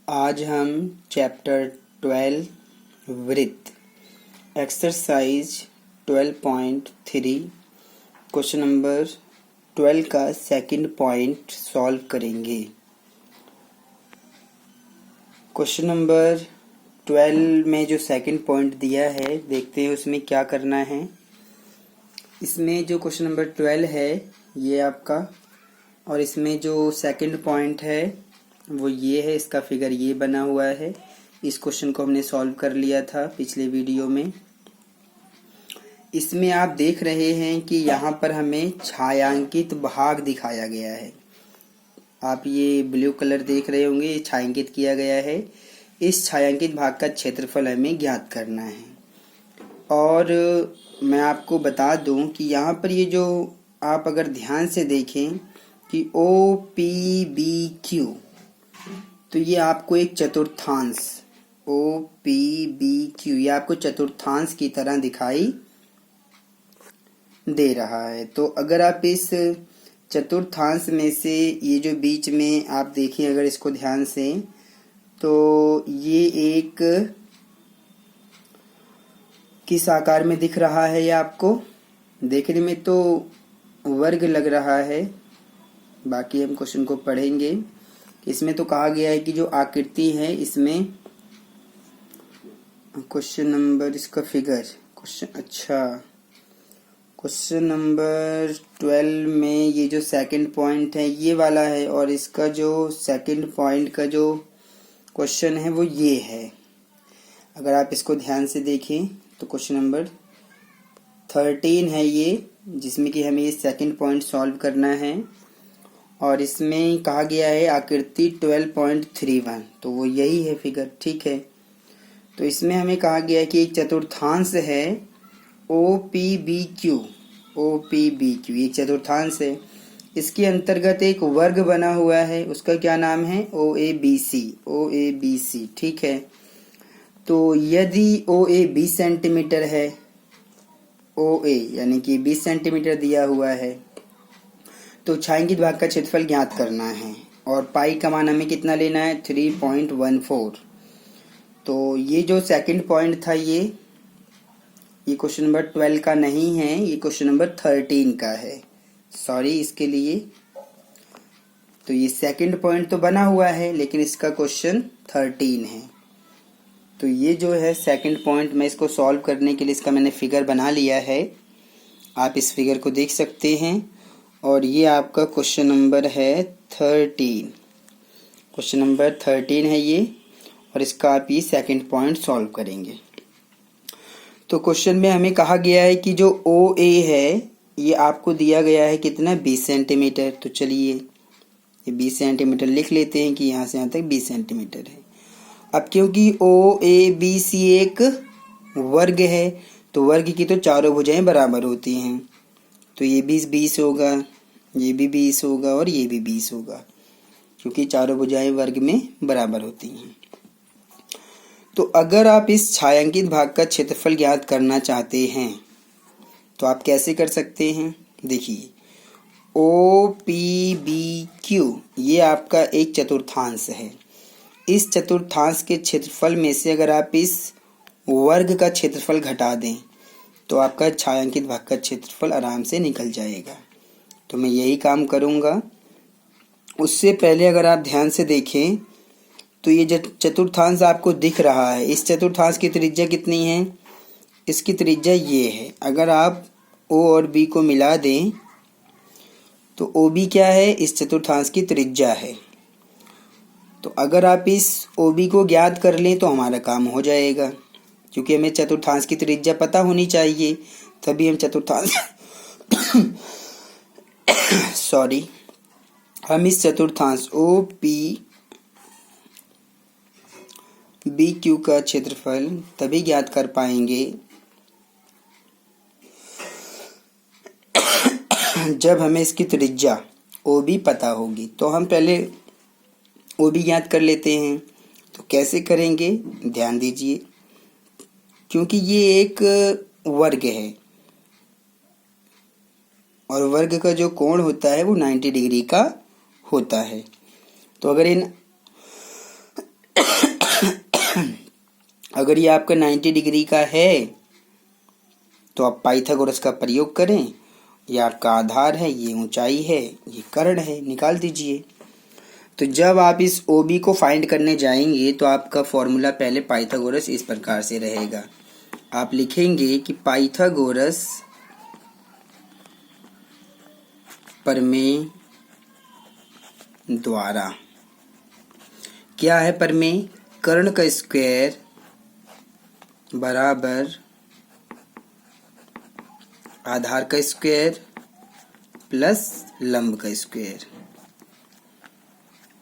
आज हम चैप्टर 12 वृत्त एक्सरसाइज 12.3 क्वेश्चन नंबर 12 का सेकंड पॉइंट सॉल्व करेंगे। क्वेश्चन नंबर 12 में जो सेकंड पॉइंट दिया है देखते हैं उसमें क्या करना है। इसमें जो क्वेश्चन नंबर 12 है ये आपका, और इसमें जो सेकंड पॉइंट है वो ये है। इसका फिगर ये बना हुआ है। इस क्वेश्चन को हमने सॉल्व कर लिया था पिछले वीडियो में। इसमें आप देख रहे हैं कि यहाँ पर हमें छायांकित भाग दिखाया गया है। आप ये ब्लू कलर देख रहे होंगे, ये छायांकित किया गया है। इस छायांकित भाग का क्षेत्रफल हमें ज्ञात करना है। और मैं आपको बता दूं कि यहाँ पर ये जो आप अगर ध्यान से देखें कि ओ पी बी क्यू, तो ये आपको एक चतुर्थांश ओ पी बी क्यू ये आपको चतुर्थांश की तरह दिखाई दे रहा है। तो अगर आप इस चतुर्थांश में से ये जो बीच में आप देखिए अगर इसको ध्यान से, तो ये एक किस आकार में दिख रहा है? ये आपको देखने में तो वर्ग लग रहा है। बाकी हम क्वेश्चन को पढ़ेंगे। इसमें तो कहा गया है कि जो आकृति है इसमें क्वेश्चन नंबर इसका फिगर क्वेश्चन नंबर 12 में ये जो सेकंड पॉइंट है ये वाला है, और इसका जो सेकंड पॉइंट का जो क्वेश्चन है वो ये है। अगर आप इसको ध्यान से देखें तो क्वेश्चन नंबर 13 है ये, जिसमें कि हमें ये सेकंड पॉइंट सॉल्व करना है। और इसमें कहा गया है आकृति 12.31, तो वो यही है फिगर, ठीक है। तो इसमें हमें कहा गया है कि एक चतुर्थांश है ओ पी बी क्यू एक चतुर्थांश है। इसके अंतर्गत एक वर्ग बना हुआ है, उसका क्या नाम है? ओ ए बी सी, ठीक है। तो यदि ओ ए 20 सेंटीमीटर है, ओ ए यानी कि 20 सेंटीमीटर दिया हुआ है, तो छायांकित भाग का क्षेत्रफल ज्ञात करना है। और पाई का मान हमें कितना लेना है? 3.14। तो ये जो सेकंड पॉइंट था ये क्वेश्चन नंबर 12 का नहीं है, ये क्वेश्चन नंबर 13 का है। सॉरी इसके लिए। तो ये सेकंड पॉइंट तो बना हुआ है लेकिन इसका क्वेश्चन 13 है। तो ये जो है सेकंड पॉइंट, मैं इसको सॉल्व करने के लिए इसका मैंने फिगर बना लिया है। आप इस फिगर को देख सकते हैं। और ये आपका क्वेश्चन नंबर है 13। क्वेश्चन नंबर 13 है ये, और इसका आप ये सेकंड पॉइंट सॉल्व करेंगे। तो क्वेश्चन में हमें कहा गया है कि जो ओ ए है ये आपको दिया गया है कितना? 20 सेंटीमीटर। तो चलिए ये 20 सेंटीमीटर लिख लेते हैं कि यहाँ से यहाँ तक 20 सेंटीमीटर है। अब क्योंकि ओ ए बी सी एक वर्ग है, तो वर्ग की तो चारों भुजाएं बराबर होती हैं। तो ये 20 होगा, ये भी 20 होगा, और ये भी 20 होगा, क्योंकि चारों भुजाएं वर्ग में बराबर होती हैं। तो अगर आप इस छायांकित भाग का क्षेत्रफल ज्ञात करना चाहते हैं तो आप कैसे कर सकते हैं? देखिए ओ पी बी क्यू ये आपका एक चतुर्थांश है। इस चतुर्थांश के क्षेत्रफल में से अगर आप इस वर्ग का क्षेत्रफल घटा दें तो आपका छायांकित भाग का क्षेत्रफल आराम से निकल जाएगा। तो मैं यही काम करूँगा। उससे पहले अगर आप ध्यान से देखें तो ये चतुर्थांश आपको दिख रहा है। इस चतुर्थांश की त्रिज्या कितनी है? इसकी त्रिज्या ये है। अगर आप ओ और बी को मिला दें तो ओ बी क्या है? इस चतुर्थांश की त्रिज्या है। तो अगर आप इस ओ बी को ज्ञात कर लें तो हमारा काम हो जाएगा, क्योंकि हमें चतुर्थांश की त्रिज्या पता होनी चाहिए, तभी हम चतुर्थांश हम इस चतुर्थांश ओ पी बी क्यू का क्षेत्रफल तभी ज्ञात कर पाएंगे जब हमें इसकी त्रिज्या ओ बी पता होगी। तो हम पहले ओ बी ज्ञात कर लेते हैं। तो कैसे करेंगे? ध्यान दीजिए, क्योंकि ये एक वर्ग है और वर्ग का जो कोण होता है वो 90 डिग्री का होता है। तो अगर इन अगर ये आपका 90 डिग्री का है तो आप पाइथागोरस का प्रयोग करें। ये आपका आधार है, ये ऊंचाई है, ये कर्ण है, निकाल दीजिए। तो जब आप इस OB को फाइंड करने जाएंगे तो आपका फॉर्मूला पहले पाइथागोरस इस प्रकार से रहेगा। आप लिखेंगे कि पाइथागोरस प्रमेय द्वारा, क्या है प्रमेय? कर्ण का स्क्वायर बराबर आधार का स्क्वायर प्लस लंब का स्क्वायर।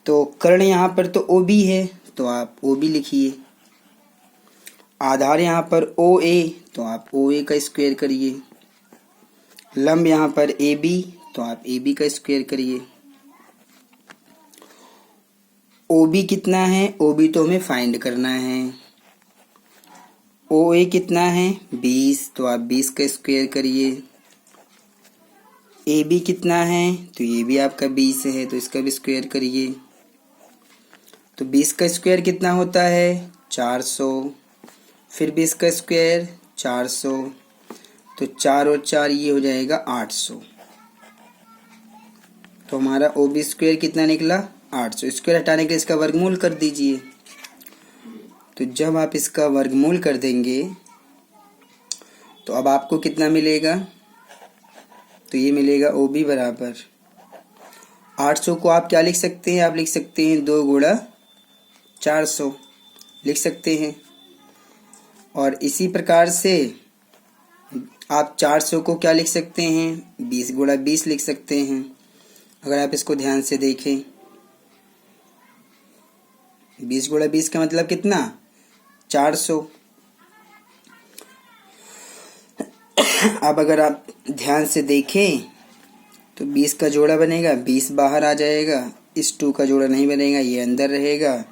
तो कर्ण यहाँ पर तो OB है तो आप OB लिखिए। आधार यहाँ पर OA तो आप OA का स्क्वायर करिए। लंब यहाँ पर AB तो आप AB का स्क्वायर करिए। OB कितना है? OB तो हमें फाइंड करना है। OA कितना है? 20 तो आप 20 का स्क्वायर करिए। AB कितना है? तो ये भी आपका 20 है तो इसका भी स्क्वायर करिए। तो 20 का स्क्वायर कितना होता है? 400। फिर 20 का स्क्वायर 400, तो 4 और 4 ये हो जाएगा 800। तो हमारा OB स्क्वायर कितना निकला? 800। स्क्वायर हटाने के लिए इसका वर्गमूल कर दीजिए। तो जब आप इसका वर्गमूल कर देंगे तो अब आपको कितना मिलेगा? तो ये मिलेगा OB बराबर 800 को आप क्या लिख सकते हैं? आप लिख सकते हैं 2 गुणा 400 लिख सकते हैं। और इसी प्रकार से आप 400 को क्या लिख सकते हैं? 20 गुणा 20 लिख सकते हैं। अगर आप इसको ध्यान से देखें, 20 गुणा 20 का मतलब कितना? 400। अब अगर आप ध्यान से देखें तो 20 का जोड़ा बनेगा, 20 बाहर आ जाएगा, इस 2 का जोड़ा नहीं बनेगा, ये अंदर रहेगा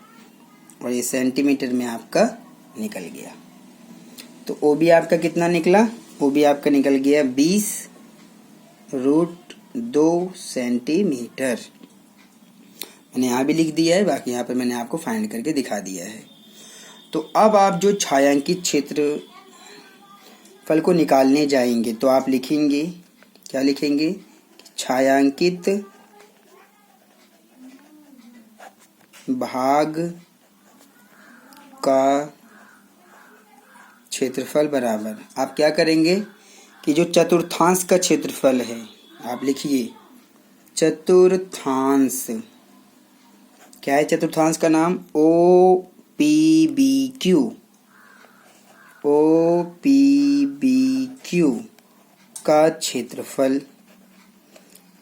और ये सेंटीमीटर में आपका निकल गया। तो OB आपका कितना निकला? OB आपका निकल गया 20√2 सेंटीमीटर। मैंने यहाँ भी लिख दिया है, बाकी यहाँ पर मैंने आपको फाइंड करके दिखा दिया है। तो अब आप जो छायांकित क्षेत्रफल को निकालने जाएंगे तो आप लिखेंगे, क्या लिखेंगे? छायांकित भाग का क्षेत्रफल बराबर, आप क्या करेंगे कि जो चतुर्थांश का क्षेत्रफल है, आप लिखिए चतुर्थांश। क्या है चतुर्थांश का नाम? OPBQ। OPBQ का क्षेत्रफल,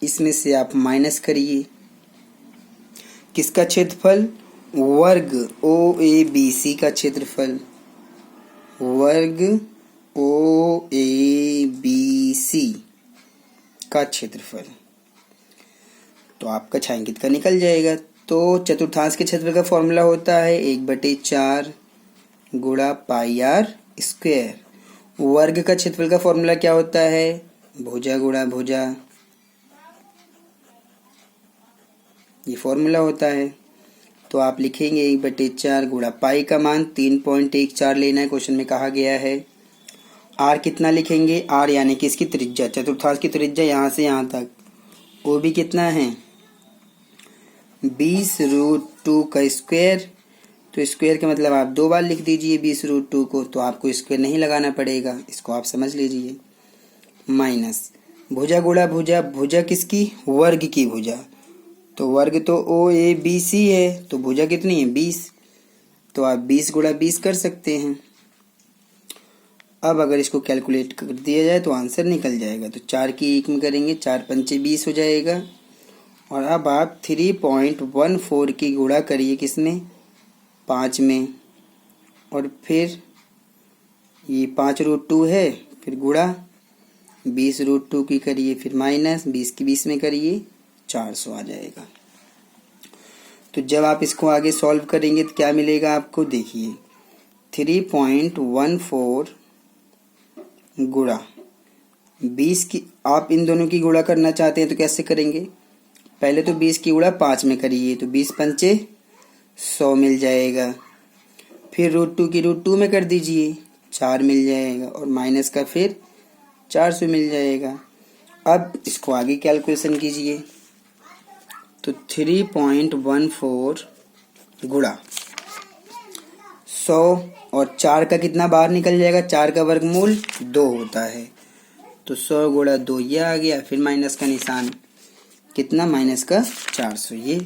इसमें से आप माइनस करिए। किसका क्षेत्रफल? वर्ग OABC का क्षेत्रफल, वर्ग OABC का क्षेत्रफल। तो आपका छायांकित का निकल जाएगा। तो चतुर्थांश के क्षेत्रफल का फॉर्मूला होता है 1/4 गुणा पाई आर स्क्वायर। वर्ग का क्षेत्रफल का फॉर्मूला क्या होता है? भुजा गुणा भुजा, ये फॉर्मूला होता है। तो आप लिखेंगे 1/4 गुणा पाई का मान 3.14 लेना है, क्वेश्चन में कहा गया है। आर कितना लिखेंगे? आर यानी कि इसकी त्रिज्या, चतुर्थांश की त्रिज्या यहाँ से यहाँ तक। OB कितना है? 20√2 का स्क्वायर। तो स्क्वायर का मतलब आप 2 बार लिख दीजिए 20√2 को, तो आपको स्क्वायर नहीं लगाना पड़ेगा, इसको आप समझ लीजिए। माइनस भुजा गुणा भुजा, भुजा किसकी? वर्ग की भुजा। तो वर्ग तो OABC है, तो भुजा कितनी है? 20। तो आप 20 गुणा 20 कर सकते हैं। अब अगर इसको कैलकुलेट कर दिया जाए तो आंसर निकल जाएगा। तो 4 की 1 में करेंगे, 4 पंचे 20 हो जाएगा। और अब आप 3.14 की गुणा करिए किसमें? 5 में। और फिर ये 5√2 है, फिर गुणा 20√2 की करिए, फिर माइनस 20 की 20 में करिए, 400 आ जाएगा। तो जब आप इसको आगे सॉल्व करेंगे तो क्या मिलेगा आपको? देखिए 3.14 गुणा 20 की, आप इन दोनों की गुणा करना चाहते हैं तो कैसे करेंगे? पहले तो 20 की गुणा 5 में करिए, तो 20 पंचे 100 मिल जाएगा। फिर √2 की √2 में कर दीजिए, 4 मिल जाएगा, और माइनस का फिर 400 मिल जाएगा। अब इसको आगे कैलकुलेशन कीजिए, तो 3.14 गुणा 100 और 4 का कितना बाहर निकल जाएगा, 4 का वर्गमूल 2 होता है, तो 100 गुणा 2 ये आ गया, फिर माइनस का निशान, कितना माइनस का 400 ये,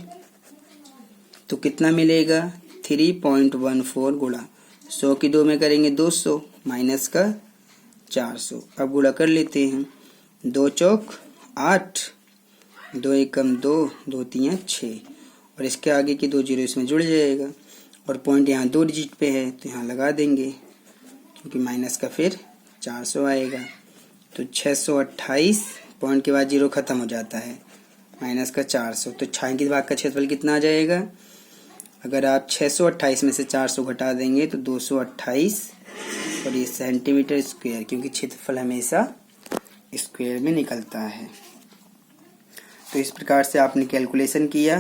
तो कितना मिलेगा 3.14 गुणा 100 की 2 में करेंगे 200 माइनस का 400। अब गुणा कर लेते हैं, 2 चौक 8, 2 एकम 2, 2 तियां 6, और इसके आगे की 2 जीरो इसमें जुड़ जाएगा, और पॉइंट यहाँ 2 डिजिट पे है तो यहाँ लगा देंगे, क्योंकि माइनस का फिर 400 आएगा, तो 628, पॉइंट के बाद जीरो खत्म हो जाता है, माइनस का 400, तो छायांकित भाग का क्षेत्रफल कितना आ जाएगा। अगर आप 628 में से 400 घटा देंगे तो 228, और ये सेंटीमीटर स्क्वायर, क्योंकि क्षेत्रफल हमेशा स्क्वायर में निकलता है। तो इस प्रकार से आपने कैलकुलेशन किया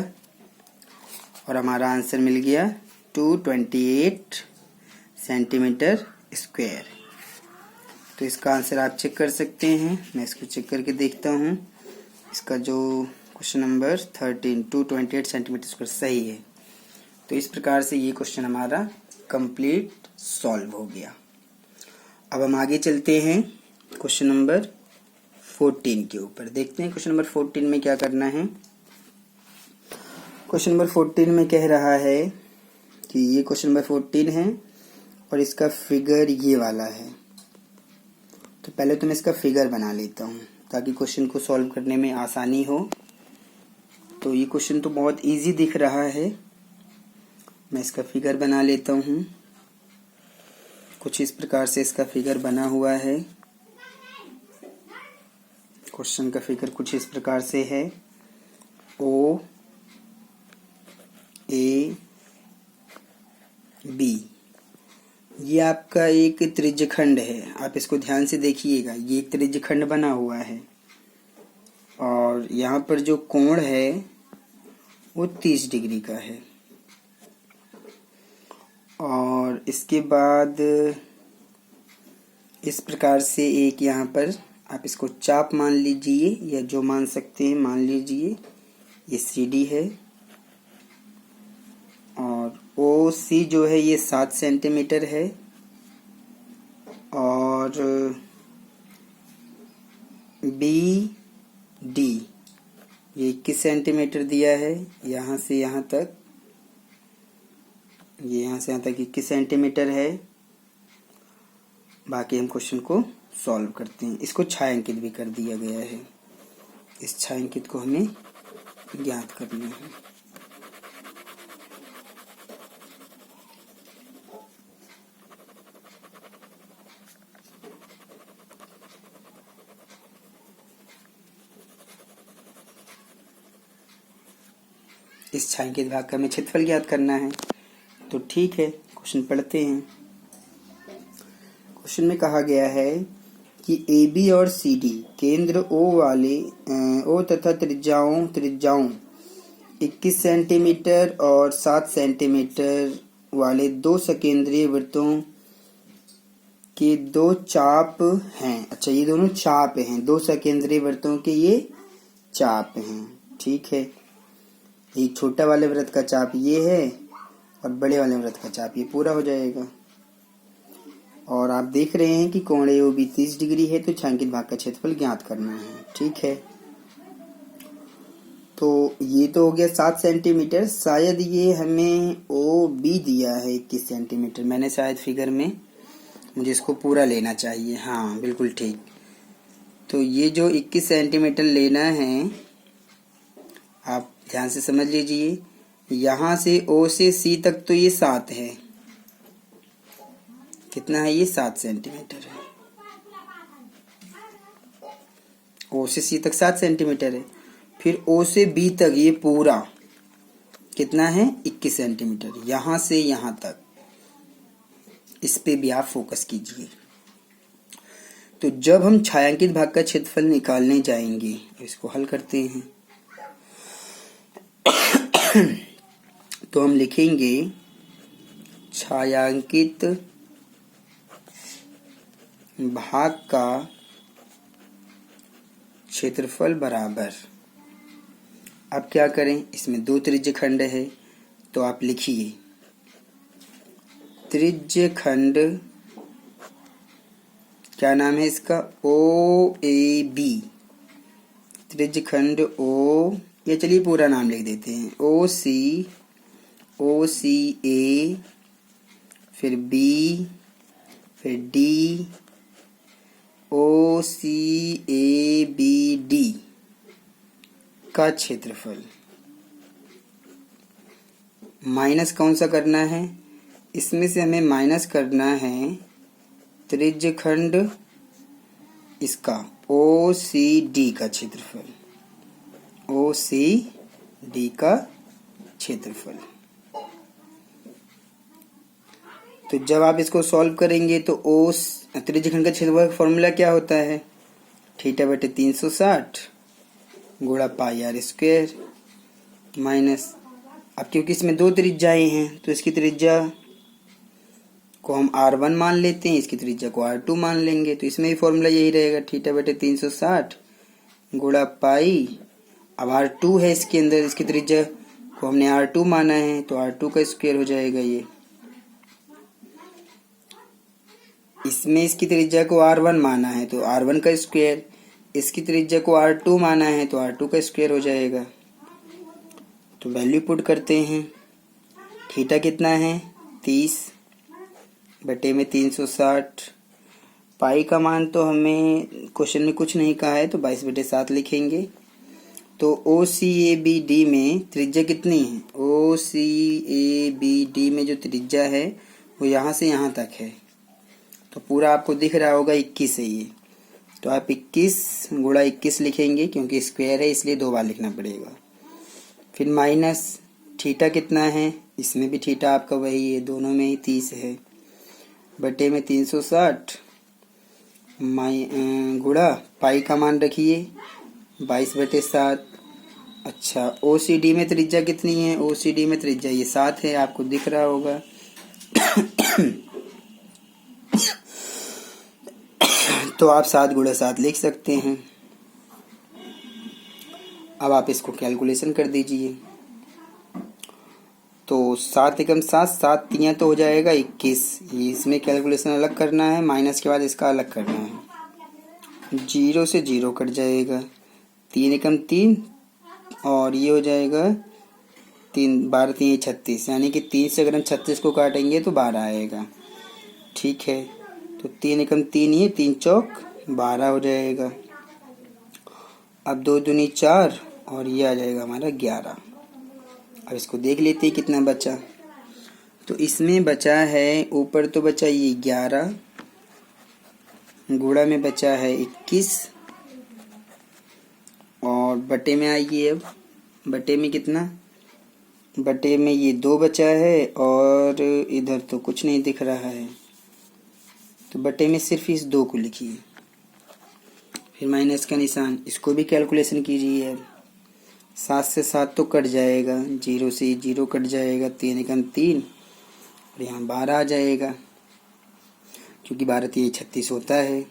और हमारा आंसर मिल गया 228 सेंटीमीटर स्क्वायर। तो इसका आंसर आप चेक कर सकते हैं, मैं इसको चेक करके देखता हूँ। इसका जो क्वेश्चन नंबर 13 228 सेंटीमीटर स्क्वायर सही है। तो इस प्रकार से ये क्वेश्चन हमारा कंप्लीट सॉल्व हो गया। अब हम आगे चलते हैं क्वेश्चन नंबर 14 के ऊपर, देखते हैं क्वेश्चन नंबर 14 में क्या करना है। क्वेश्चन नंबर 14 में कह रहा है कि ये क्वेश्चन नंबर 14 है और इसका फिगर ये वाला है। तो पहले तो मैं इसका फिगर बना लेता हूँ ताकि क्वेश्चन को सॉल्व करने में आसानी हो। तो ये क्वेश्चन तो बहुत इजी दिख रहा है, मैं इसका फिगर बना लेता हूँ। कुछ इस प्रकार से इसका फिगर बना हुआ है। क्वेश्चन का फिगर कुछ इस प्रकार से है, ओ ए बी, ये आपका एक त्रिज्यखंड है। आप इसको ध्यान से देखिएगा, ये एक त्रिज्यखंड बना हुआ है और यहाँ पर जो कोण है वो 30 डिग्री का है। और इसके बाद इस प्रकार से एक यहाँ पर आप इसको चाप मान लीजिए, या जो मान सकते हैं मान लीजिए, ये CD है। और OC जो है ये 7 सेंटीमीटर है, और BD ये 21 सेंटीमीटर दिया है। यहाँ से यहाँ तक, ये यहाँ से यहाँ तक 21 सेंटीमीटर है। बाकी हम क्वेश्चन को सॉल्व करते हैं। इसको छायांकित भी कर दिया गया है, इस छायांकित को हमें ज्ञात करना है। इस छायांकित भाग का हमें क्षेत्रफल ज्ञात करना है। तो ठीक है, क्वेश्चन पढ़ते हैं। क्वेश्चन में कहा गया है कि AB और CD केंद्र O वाले O तथा त्रिज्याओं 21 सेंटीमीटर और 7 सेंटीमीटर वाले 2 सकेंद्रीय वृत्तों के 2 चाप हैं। अच्छा, ये दोनों चाप हैं, 2 सकेंद्रीय वृत्तों के ये चाप हैं। ठीक है, एक छोटा वाले वृत्त का चाप ये है और बड़े वाले वृत्त का चाप ये पूरा हो जाएगा। और आप देख रहे हैं कि कोण AOB 30 डिग्री है, तो छायांकित भाग का क्षेत्रफल ज्ञात करना है। ठीक है, तो ये तो हो गया 7 सेंटीमीटर। शायद ये हमें OB दिया है 21 सेंटीमीटर, मैंने शायद फिगर में, मुझे इसको पूरा लेना चाहिए। हाँ बिल्कुल ठीक। तो ये जो 21 सेंटीमीटर लेना है, आप ध्यान से समझ लीजिए, यहाँ से O से C तक तो ये 7 है। कितना है ये? 7 सेंटीमीटर है। O से C तक 7 सेंटीमीटर है। फिर O से B तक ये पूरा कितना है? 21 सेंटीमीटर। यहाँ से यहाँ तक, इस पे भी आप फोकस कीजिए। तो जब हम छायांकित भाग का क्षेत्रफल निकालने जाएंगे, इसको हल करते हैं। तो हम लिखेंगे छायांकित भाग का क्षेत्रफल बराबर। अब क्या करें, इसमें दो त्रिज्यखंड है तो आप लिखिए त्रिज्यखंड, क्या नाम है इसका, ओ ए बी। त्रिज्यखंड ओ, या चलिए पूरा नाम लिख देते हैं, ओ सी ए, फिर बी, फिर D, O C A B D का क्षेत्रफल। माइनस कौन सा करना है, इसमें से हमें माइनस करना है त्रिज्यखंड इसका ओ सी डी का क्षेत्रफल, ओ सी डी का क्षेत्रफल। तो जब आप इसको सॉल्व करेंगे तो ओ त्रिज्यखंड का क्षेत्रफल का फॉर्मूला क्या होता है, थीटा बटे 360 गुणा पाई आर स्क्वायर माइनस, अब क्योंकि इसमें दो त्रिज्याएं हैं तो इसकी त्रिज्या को हम R1 मान लेते हैं, इसकी त्रिज्या को R2 मान लेंगे, तो इसमें भी फॉर्मूला यही रहेगा, थीटा बटे 360 गुणा पाई, अब R2 है इसके अंदर, इसकी त्रिज्या को हमने R2 माना है तो R2 का स्क्वायर हो जाएगा ये। इसमें इसकी त्रिज्या को R1 माना है तो R1 का स्क्वायर, इसकी त्रिज्या को R2 माना है तो R2 का स्क्वायर हो जाएगा। तो वैल्यू पुट करते हैं, थीटा कितना है 30 बटे में 360, पाई का मान तो हमें क्वेश्चन में कुछ नहीं कहा है तो 22 बटे 7 लिखेंगे। तो ओ सी ए बी डी में त्रिज्या कितनी है, ओ सी ए बी डी में जो त्रिज्या है वो यहाँ से यहाँ तक है, तो पूरा आपको दिख रहा होगा 21 है ये, तो आप 21 गुणा 21 लिखेंगे, क्योंकि स्क्वायर है इसलिए 2 बार लिखना पड़ेगा। फिर माइनस थीटा कितना है, इसमें भी थीटा आपका वही है, दोनों में ही 30 है, बटे में 360 गुणा पाई का मान रखिए 22 बटे 7। अच्छा, ओ सी डी में त्रिज्या कितनी है, ओ सी डी में त्रिज्या ये 7 है, आपको दिख रहा होगा। तो आप 7 गुणा 7 लिख सकते हैं। अब आप इसको कैलकुलेशन कर दीजिए, तो 7 एकम 7, 7 तियाँ तो हो जाएगा 21, ये इसमें कैलकुलेशन अलग करना है, माइनस के बाद इसका अलग करना है, 0 से 0 कट जाएगा, 3 एकम 3 और ये हो जाएगा 3, 12 3 36, यानी कि 3 से अगर हम 36 को काटेंगे तो 12 आएगा, ठीक है। तो 3 एकम 3 ये 3 चौक 12 हो जाएगा। अब 2 दूनी 4 और ये आ जाएगा हमारा 11। अब इसको देख लेते हैं कितना बचा, तो इसमें बचा है, ऊपर तो बचा ये 11, गुणा में बचा है 21, और बटे में आइए, अब बटे में कितना, बटे में ये 2 बचा है और इधर तो कुछ नहीं दिख रहा है, तो बटे में सिर्फ इस 2 को लिखिए, फिर माइनस का निशान, इसको भी कैलकुलेशन कीजिए। अब 7 से 7 तो कट जाएगा, 0 से 0 कट जाएगा, 3 एकम 3 और यहाँ 12 आ जाएगा, क्योंकि 12 3 36 होता है।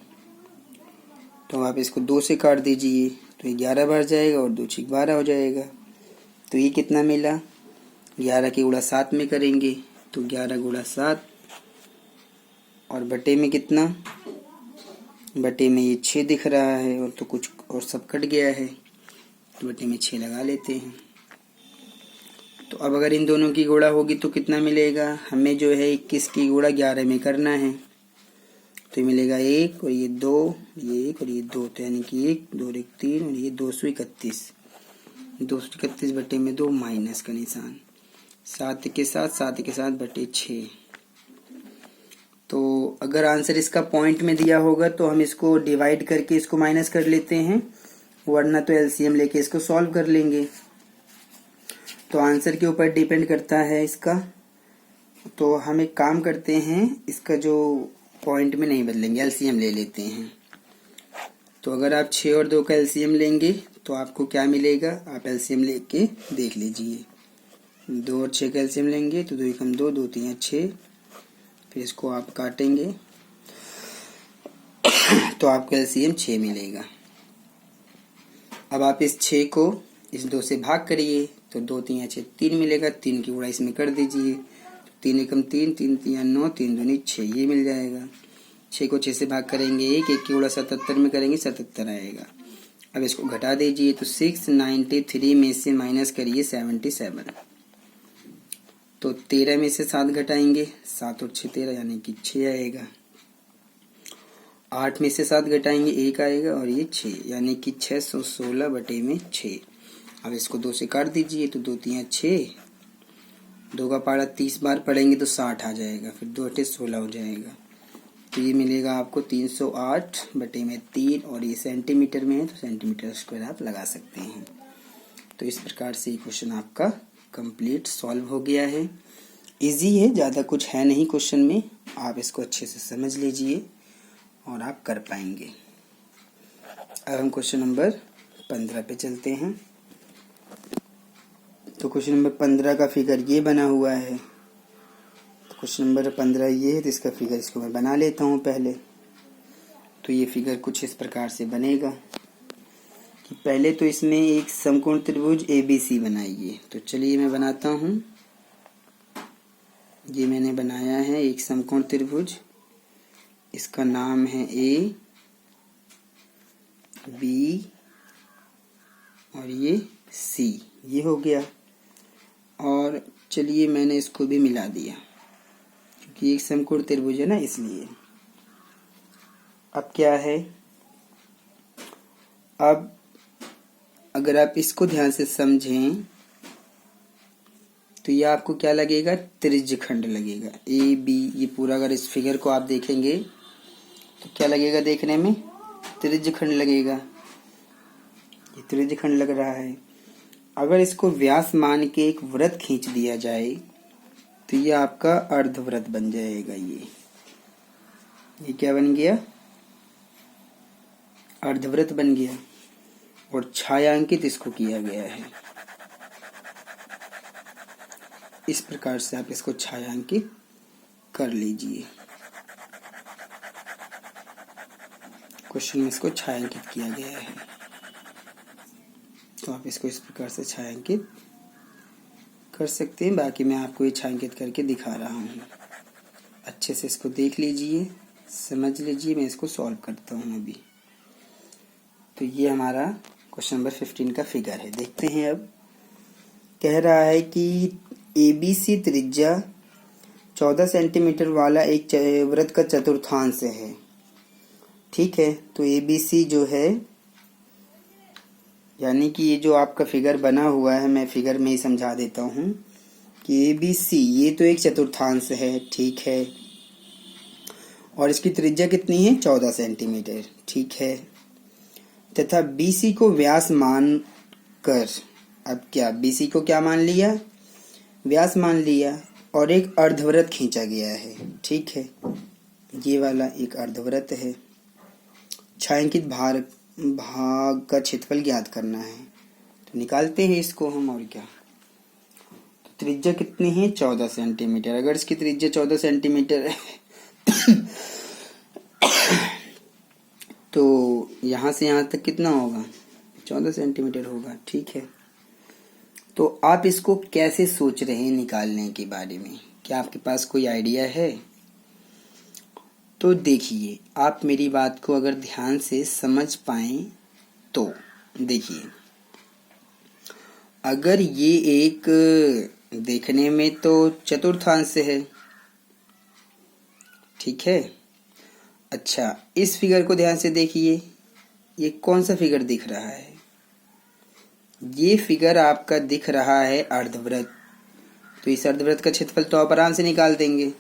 तो आप इसको 2 से काट दीजिए तो ये 11 बार जाएगा और 2 6 12 हो जाएगा। तो ये कितना मिला, 11 की गुणा 7 में करेंगे तो 11 गुणा 7, और बटे में कितना, बटे में ये 6 दिख रहा है, और तो कुछ और सब कट गया है, तो बटे में 6 लगा लेते हैं। तो अब अगर इन दोनों की गुणा होगी तो कितना मिलेगा, हमें जो है 21 की गुणा 11 में करना है, तो ये मिलेगा 1 और ये 2, ये 1 और ये 2, तो यानी कि 1 2 1 3 और ये 231, 231 बटे में 2, माइनस का निशान, 7 के साथ बटे 6। तो अगर आंसर इसका पॉइंट में दिया होगा तो हम इसको डिवाइड करके इसको माइनस कर लेते हैं, वरना तो एलसीएम लेके इसको सॉल्व कर लेंगे। तो आंसर के ऊपर डिपेंड करता है इसका। तो हम एक काम करते हैं, इसका जो पॉइंट में नहीं बदलेंगे, एलसीएम ले लेते हैं। तो अगर आप 6 और 2 का एलसीएम लेंगे तो आपको क्या मिलेगा, आप एलसीएम लेके देख लीजिए। 2 और 6 का एलसीएम लेंगे तो 2 एकम 2, 2 3 6, फिर इसको आप काटेंगे तो आपको एलसीएम 6 मिलेगा। अब आप इस 6 को इस 2 से भाग करिए तो 2 3 6 3 मिलेगा। 3 की गुणा इसमें कर दीजिए, 3 एकम 3, 3 3 9, 3 दूनी 6, ये मिल जाएगा। 6 को 6 से भाग करेंगे 1, 1 की गुणा 77 में करेंगे 77 आएगा। अब इसको घटा दीजिए तो 693 में से माइनस करिए 77, तो 13 में से 7 घटाएंगे, 7 और 6 13 यानी कि 6 आएगा। 8 में से 7 घटाएंगे 1 आएगा और ये 6 यानी कि 616 बटे में 6। अब इसको 2 से काट दीजिए तो 2 3 6, 2 का पारा 30 बार पढ़ेंगे तो 60 आ जाएगा, फिर 2 8 16 हो जाएगा। तो ये मिलेगा आपको 308 बटे में 3, और ये सेंटीमीटर में है तो सेंटीमीटर स्क्वायर आप लगा सकते हैं। तो इस प्रकार से ये क्वेश्चन आपका कंप्लीट सॉल्व हो गया है। इजी है, ज़्यादा कुछ है नहीं क्वेश्चन में, आप इसको अच्छे से समझ लीजिए और आप कर पाएंगे। अब हम क्वेश्चन नंबर 15 पे चलते हैं। तो क्वेश्चन नंबर 15 का फिगर ये बना हुआ है। तो क्वेश्चन नंबर 15 ये है, तो इसका फिगर इसको मैं बना लेता हूँ पहले। तो ये फिगर कुछ इस प्रकार से बनेगा कि पहले तो इसमें एक समकोण त्रिभुज ABC बनाइए। तो चलिए मैं बनाता हूँ। ये मैंने बनाया है एक समकोण त्रिभुज, इसका नाम है A, B और ये C, ये हो गया। और चलिए मैंने इसको भी मिला दिया क्योंकि एक समकोण त्रिभुज है ना, इसलिए। अब क्या है, अब अगर आप इसको ध्यान से समझें तो ये आपको क्या लगेगा, त्रिज्यखंड लगेगा। AB, ये पूरा अगर इस फिगर को आप देखेंगे तो क्या लगेगा देखने में, त्रिज्यखंड लगेगा। ये त्रिज्यखंड लग रहा है। अगर इसको व्यास मान के एक वृत्त खींच दिया जाए तो ये आपका अर्धवृत्त बन जाएगा। ये क्या बन गया, अर्धवृत्त बन गया। और छायांकित इसको किया गया है। इस प्रकार से आप इसको छायांकित कर लीजिए। क्वेश्चन में इसको छायांकित किया गया है, तो आप इसको इस प्रकार से छायांकित कर सकते हैं। बाकी मैं आपको ये छायांकित करके दिखा रहा हूँ, अच्छे से इसको देख लीजिए, समझ लीजिए। मैं इसको सॉल्व करता हूँ अभी। तो ये हमारा क्वेश्चन नंबर 15 का फिगर है। देखते हैं। अब कह रहा है कि ABC त्रिज्या 14 सेंटीमीटर वाला एक वृत्त का चतुर्थांश है। ठीक है, तो ABC जो है, यानी कि ये जो आपका फिगर बना हुआ है, मैं फिगर में ही समझा देता हूँ कि ABC ये तो एक चतुर्थांश है, ठीक है। और इसकी त्रिज्या कितनी है, 14 सेंटीमीटर, ठीक है। तथा BC को व्यास मान कर, अब क्या, BC को क्या मान लिया, व्यास मान लिया, और एक अर्धवृत्त खींचा गया है, ठीक है। ये वाला एक अर्धवृत्त है। छायांकित भाग का क्षेत्रफल ज्ञात करना है, तो निकालते हैं इसको हम। और क्या, तो त्रिज्या कितनी है, 14 सेंटीमीटर। अगर इसकी त्रिज्या 14 सेंटीमीटर है तो यहाँ से यहाँ तक कितना होगा, 14 सेंटीमीटर होगा, ठीक है। तो आप इसको कैसे सोच रहे हैं निकालने के बारे में, क्या आपके पास कोई आइडिया है? तो देखिए, आप मेरी बात को अगर ध्यान से समझ पाएं तो देखिए, अगर ये एक देखने में तो चतुर्थांश है, ठीक है। अच्छा, इस फिगर को ध्यान से देखिए, ये कौन सा फिगर दिख रहा है, ये फिगर आपका दिख रहा है अर्धवृत्त। तो इस अर्धवृत्त का क्षेत्रफल तो आप आराम से निकाल देंगे,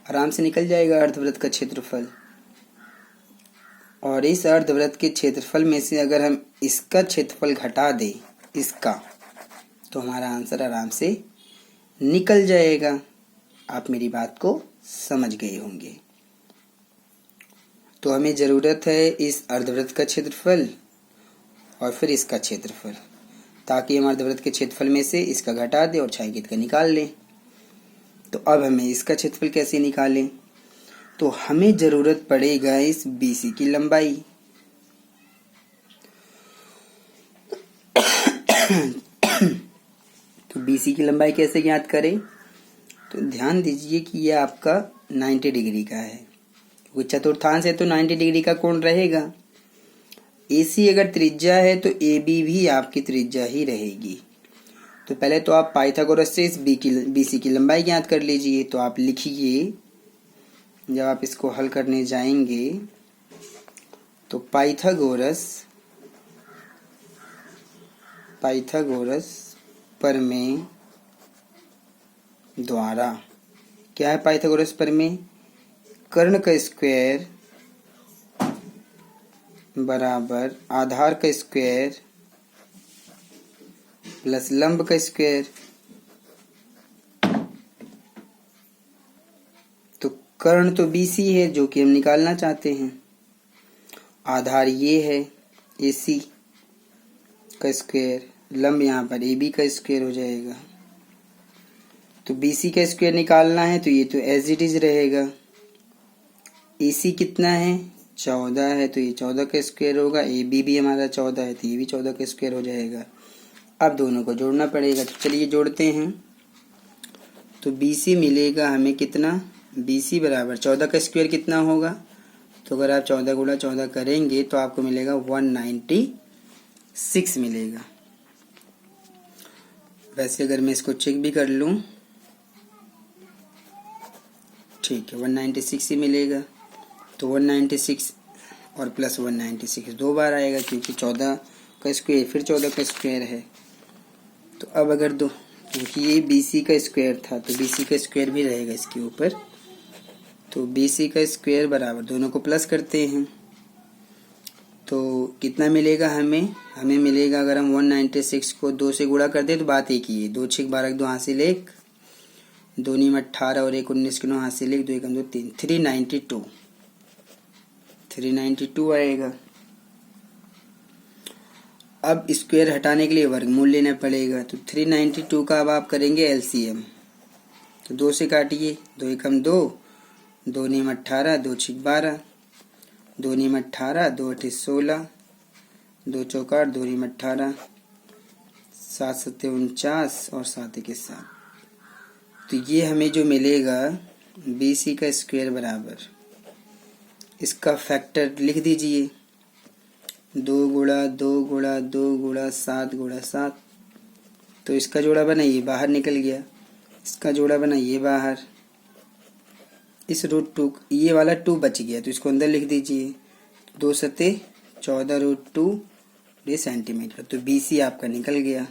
आराम से निकल जाएगा अर्धवृत्त का क्षेत्रफल। और इस अर्धवृत्त के क्षेत्रफल में से अगर हम इसका क्षेत्रफल घटा दें इसका, तो हमारा आंसर आराम से निकल जाएगा। आप मेरी बात को समझ गए होंगे। तो हमें ज़रूरत है इस अर्धवृत्त का क्षेत्रफल और फिर इसका क्षेत्रफल, ताकि हम अर्धवृत्त के क्षेत्रफल में से इसका घटा दें और छायांकित का निकाल लें। तो अब हमें इसका क्षेत्रफल कैसे निकालें? तो हमें जरूरत पड़ेगा इस बीसी की लंबाई। तो बीसी की लंबाई कैसे ज्ञात करें? तो ध्यान दीजिए कि यह आपका 90 डिग्री का है, क्योंकि चतुर्थांश है तो 90 डिग्री का कोण रहेगा। एसी अगर त्रिज्या है तो एबी भी आपकी त्रिज्या ही रहेगी। तो पहले तो आप पाइथागोरस से इस बीसी की लंबाई ज्ञात कर लीजिए। तो आप लिखिए, जब आप इसको हल करने जाएंगे तो पाइथागोरस प्रमेय द्वारा, क्या है पाइथागोरस प्रमेय? कर्ण का स्क्वायर बराबर आधार का स्क्वायर प्लस लंब का स्क्वायर। तो कर्ण तो बीसी है जो कि हम निकालना चाहते हैं, आधार ये है एसी का स्क्वायर, लंब यहाँ पर ए बी का स्क्वायर हो जाएगा। तो बीसी का स्क्वायर निकालना है तो ये तो एज इट इज रहेगा। एसी कितना है? 14 है, तो ये 14 का स्क्वायर होगा। ए बी भी हमारा 14 है तो ये भी 14 का स्क्वायर हो जाएगा। अब दोनों को जोड़ना पड़ेगा, तो चलिए जोड़ते हैं। तो बीसी मिलेगा हमें कितना? बीसी बराबर 14 का स्क्वायर कितना होगा? तो अगर आप 14 गुणा 14 करेंगे तो आपको मिलेगा 196 मिलेगा। वैसे अगर मैं इसको चेक भी कर लूं, ठीक है 196 ही मिलेगा। तो 196 और प्लस 196 दो बार आएगा, क्योंकि 14 का स्क्वायर फिर 14 का स्क्वायर है। तो अब अगर दो, क्योंकि ये बीसी का स्क्वायर था तो बीसी का स्क्वायर भी रहेगा इसके ऊपर। तो बीसी का स्क्वायर बराबर, दोनों को प्लस करते हैं तो कितना मिलेगा हमें? हमें मिलेगा, अगर हम 196 को 2 से गुणा कर दें तो बात एक ही है। 2 6 12 2 हासिल 1, 2 9 18 और 1 19 9 हासिल 1, 2 1 2 3, 392 आएगा। अब स्क्वायर हटाने के लिए वर्गमूल लेना पड़ेगा। तो 392 का अब आप करेंगे एलसीएम। तो 2 से काटिए, 2 1 2, 2 9 18, 2 6 12, 2 9 18, 2 8 16, 2 चौक 8, 2 9 18, 7 7 49 और 7 1 7। तो ये हमें जो मिलेगा बीसी का स्क्वायर बराबर, इसका फैक्टर लिख दीजिए, 2 गुणा 2 गुणा 2 गुणा 7 गुणा 7। तो इसका जोड़ा बनाइए, बाहर निकल गया। इसका जोड़ा बनाइए बाहर, इस √2, ये वाला 2 बच गया तो इसको अंदर लिख दीजिए। 2 सते 14 √2 सेंटीमीटर। तो बीसी आपका निकल गया।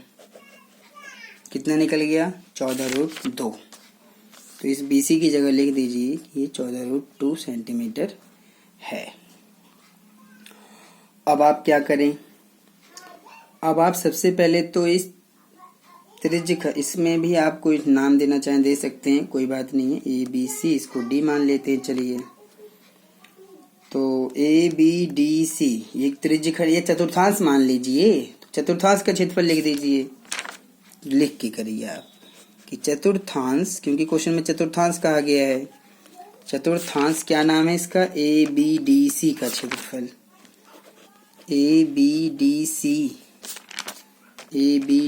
कितना निकल गया? 14√2। तो इस बीसी की जगह लिख दीजिए कि ये 14√2 सेंटीमीटर है। अब आप क्या करें? अब आप सबसे पहले तो इस त्रिज्य, इसमें भी आप कोई नाम देना चाहें दे सकते हैं, कोई बात नहीं है। ए बी सी, इसको डी मान लेते हैं। चलिए, तो ए बी डी सी ये त्रिज्य खड़ी है, चतुर्थांश मान लीजिए। तो चतुर्थांश का क्षेत्रफल लिख दीजिए, लिख के करिए आप कि चतुर्थांश, क्योंकि क्वेश्चन में चतुर्थांश कहा गया है। चतुर्थांश क्या नाम है इसका? ए बी डी सी का क्षेत्रफल। ए बी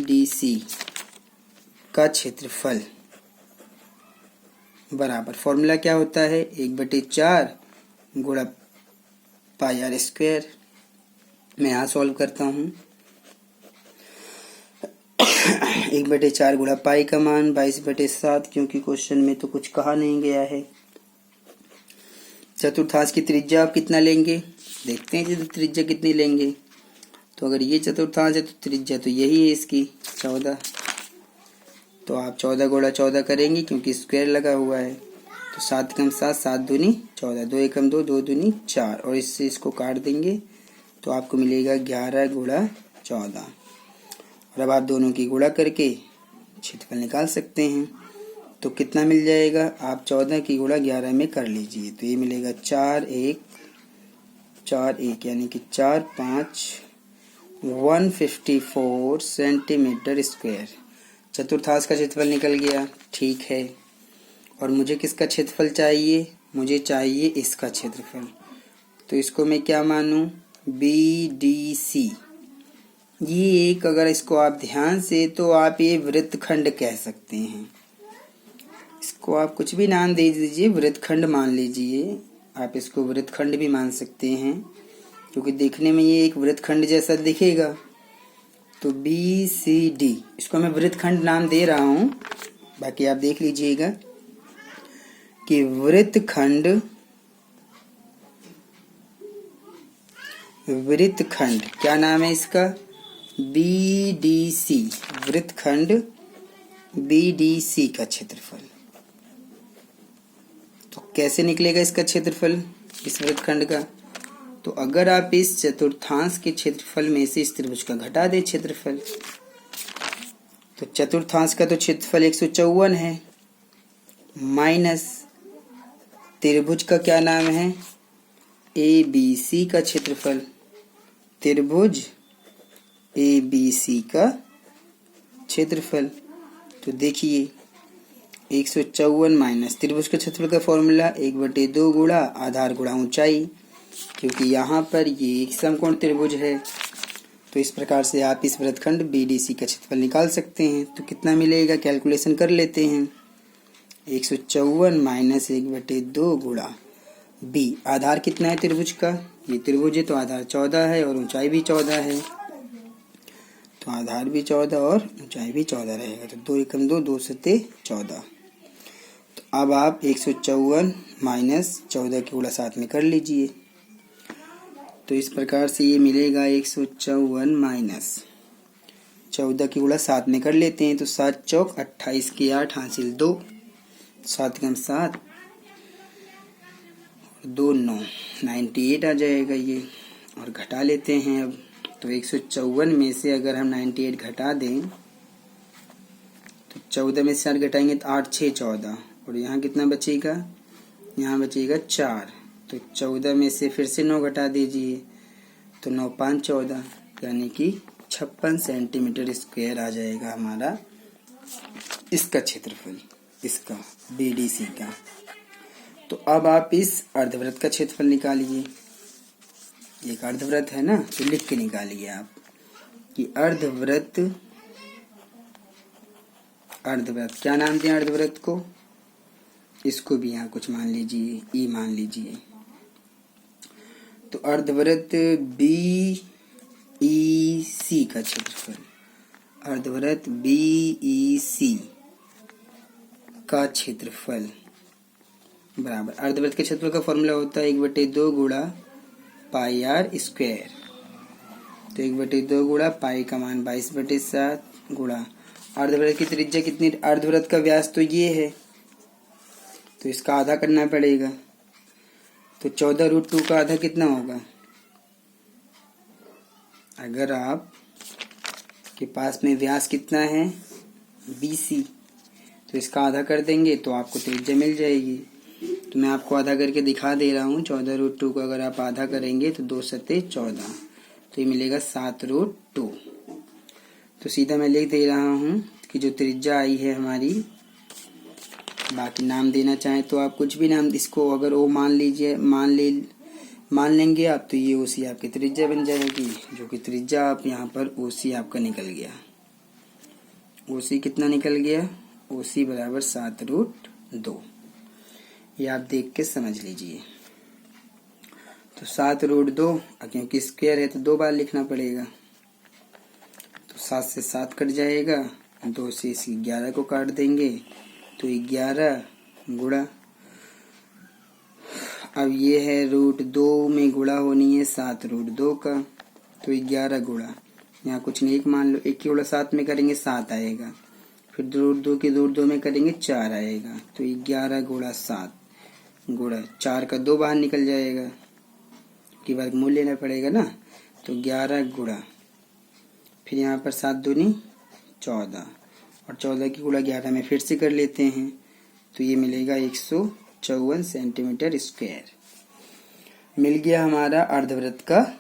डी सी का क्षेत्रफल बराबर, फॉर्मूला क्या होता है? 1/4 गुणा पाई आर स्क्वायर। मैं यहाँ सॉल्व करता हूँ। 1/4 गुणा पाई का मान 22/7, क्योंकि क्वेश्चन में तो कुछ कहा नहीं गया है। चतुर्थांश की त्रिज्या आप कितना लेंगे? देखते हैं जी त्रिज्या कितनी लेंगे। तो अगर ये चतुर्थांश है तो त्रिज्या तो यही है इसकी 14। तो आप 14 गुणा 14 करेंगे, क्योंकि स्क्वायर लगा हुआ है। तो 7 कम 7, 7 दूनी 14, 2 एकम 2, 2 दूनी 4, और इससे इसको काट देंगे तो आपको मिलेगा 11 गुणा 14। और अब आप दोनों की गुणा करके क्षेत्रफल निकाल सकते हैं। तो कितना मिल जाएगा? आप 14 की गुणा 11 में कर लीजिए, तो ये मिलेगा 4 1 यानी कि 4 5 154 सेंटीमीटर स्क्वायर। चतुर्थांश का क्षेत्रफल निकल गया, ठीक है। और मुझे किसका क्षेत्रफल चाहिए, मुझे चाहिए इसका क्षेत्रफल। तो इसको मैं क्या मानूं, BDC। ये एक, अगर इसको आप ध्यान से, तो आप ये वृत्तखंड कह सकते हैं। इसको आप कुछ भी नाम दे दीजिए, वृत्तखंड मान लीजिए, आप इसको वृत्तखंड भी मान सकते हैं क्योंकि देखने में ये एक वृत्तखंड जैसा दिखेगा। तो BCD, इसको मैं वृत्तखंड नाम दे रहा हूँ, बाकी आप देख लीजिएगा कि वृत्तखंड क्या नाम है इसका, BDC, वृत्तखंड BDC का क्षेत्रफल। तो कैसे निकलेगा इसका क्षेत्रफल इस वृत्तखंड का, तो अगर आप इस चतुर्थांश के क्षेत्रफल में से इस त्रिभुज का घटा दें क्षेत्रफल, तो चतुर्थांश का तो क्षेत्रफल 154 है, माइनस त्रिभुज का क्या नाम है, ABC का क्षेत्रफल, त्रिभुज ABC का क्षेत्रफल। तो देखिए 154 माइनस त्रिभुज के क्षेत्रफल का फॉर्मूला 1/2 गुणा आधार गुणा ऊंचाई, क्योंकि यहाँ पर ये एक समकोण त्रिभुज है। तो इस प्रकार से आप इस वृत्तखंड BDC का क्षेत्रफल निकाल सकते हैं। तो कितना मिलेगा, कैलकुलेशन कर लेते हैं। 154 माइनस 1/2 गुणा B, आधार कितना है त्रिभुज का, ये त्रिभुज है तो आधार 14 है और ऊंचाई भी 14 है, तो आधार भी 14 और ऊंचाई भी 14 रहेगा। तो 2 एकम 2, 2 सते 14। तो अब आप 154 माइनस 14 की गुणा 7 में कर लीजिए। तो इस प्रकार से ये मिलेगा 154 माइनस 14 की गुणा 7 में कर लेते हैं। तो 7 चौक 28 के 8 हासिल 2, 7 कम 7, 2 9, 98 आ जाएगा ये। और घटा लेते हैं अब। तो 154 में से अगर हम 98 घटा दें तो 14 में से 8 घटाएंगे तो 8 6 14, और यहाँ कितना बचेगा, यहाँ बचेगा 4। तो 14 में से फिर से 9 घटा दीजिए, तो 9 5 14, यानी कि 56 सेंटीमीटर स्क्वायर आ जाएगा हमारा इसका क्षेत्रफल, इसका BDC का। तो अब आप इस अर्धवृत्त का क्षेत्रफल निकालिए। एक अर्धवृत्त है ना, तो लिख के निकालिए आप कि अर्धवृत्त क्या नाम दें अर्धवृत्त को, इसको भी यहाँ कुछ मान लीजिए, E मान लीजिए। तो अर्धवृत्त BEC का क्षेत्रफल, अर्धवृत्त BEC का क्षेत्रफल बराबर, अर्धवृत्त के क्षेत्रफल का फॉर्मूला होता है 1/2 गुणा पाई आर स्क्वायर। तो 1/2 गुणा पाई का मान 22/7 गुणा अर्धवृत्त की त्रिज्या कितनी, अर्धवृत्त का व्यास तो ये है, तो इसका आधा करना पड़ेगा। तो 14√2 का आधा कितना होगा, अगर आप के पास में व्यास कितना है BC, तो इसका आधा कर देंगे तो आपको त्रिज्या मिल जाएगी। तो मैं आपको आधा करके दिखा दे रहा हूँ। 14√2 को अगर आप आधा करेंगे तो 2 सते 14, तो ये मिलेगा 7√2। तो सीधा मैं लिख दे रहा हूँ कि जो त्रिज्या आई है हमारी, बाकी नाम देना चाहें तो आप कुछ भी नाम, इसको अगर O मान लीजिए, मान लेंगे आप, तो ये OC आपकी त्रिज्या बन जाएगी, जो कि त्रिज्या आप यहाँ पर OC आपका निकल गया। OC कितना निकल गया, OC बराबर 7√2। ये आप देख के समझ लीजिए। तो 7√2, क्योंकि स्क्वायर है तो 2 बार लिखना पड़ेगा। तो 7 से 7 कट जाएगा, 2 से इस 11 को काट देंगे, तो 11 गुणा, अब ये है √2 में गुणा होनी है 7√2 का, तो 11 गुणा, यहाँ कुछ नहीं, एक मान लो, 1 की गुणा 7 में करेंगे 7 आएगा, फिर √2 की √2 में करेंगे 4 आएगा, तो 11 गुणा 7 गुणा 4 का 2 बाहर निकल जाएगा, कि वर्गमूल लेना पड़ेगा ना। तो 11 गुणा, फिर यहाँ पर 7 दूनी 14, और 14 की गुणा 11 में फिर से कर लेते हैं, तो ये मिलेगा 154 सेंटीमीटर स्क्वायर। मिल गया हमारा अर्धवृत्त का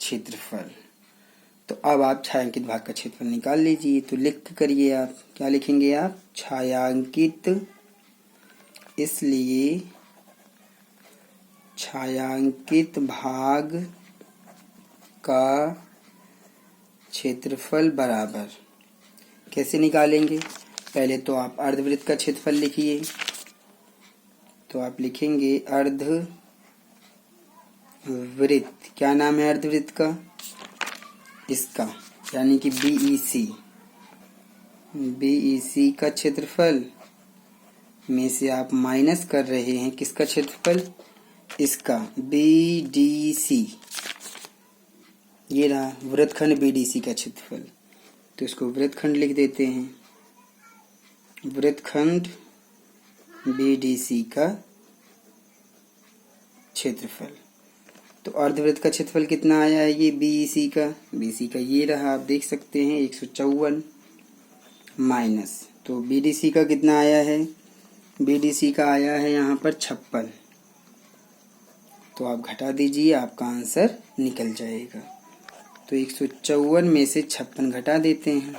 क्षेत्रफल। तो अब आप छायांकित भाग का क्षेत्रफल निकाल लीजिए। तो लिख करिए आप, क्या लिखेंगे आप, छायांकित इसलिए छायांकित भाग का क्षेत्रफल बराबर। कैसे निकालेंगे? पहले तो आप अर्धवृत्त का क्षेत्रफल लिखिए। तो आप लिखेंगे अर्धवृत्त, क्या नाम है अर्धवृत्त का? इसका, यानी कि बीईसी का क्षेत्रफल में से आप माइनस कर रहे हैं किसका क्षेत्रफल? इसका, बीडीसी। ये रहा वृत्तखंड बीडीसी का क्षेत्रफल। तो इसको वृत्तखंड लिख देते हैं, वृत्तखंड बीडीसी का क्षेत्रफल। तो अर्धवृत्त का क्षेत्रफल कितना आया है? ये बीईसी का, बीसी का ये रहा, आप देख सकते हैं 154 माइनस। तो बीडीसी का कितना आया है? बीडीसी का आया है यहाँ पर 56। तो आप घटा दीजिए, आपका आंसर निकल जाएगा। तो 154 में से 56 घटा देते हैं।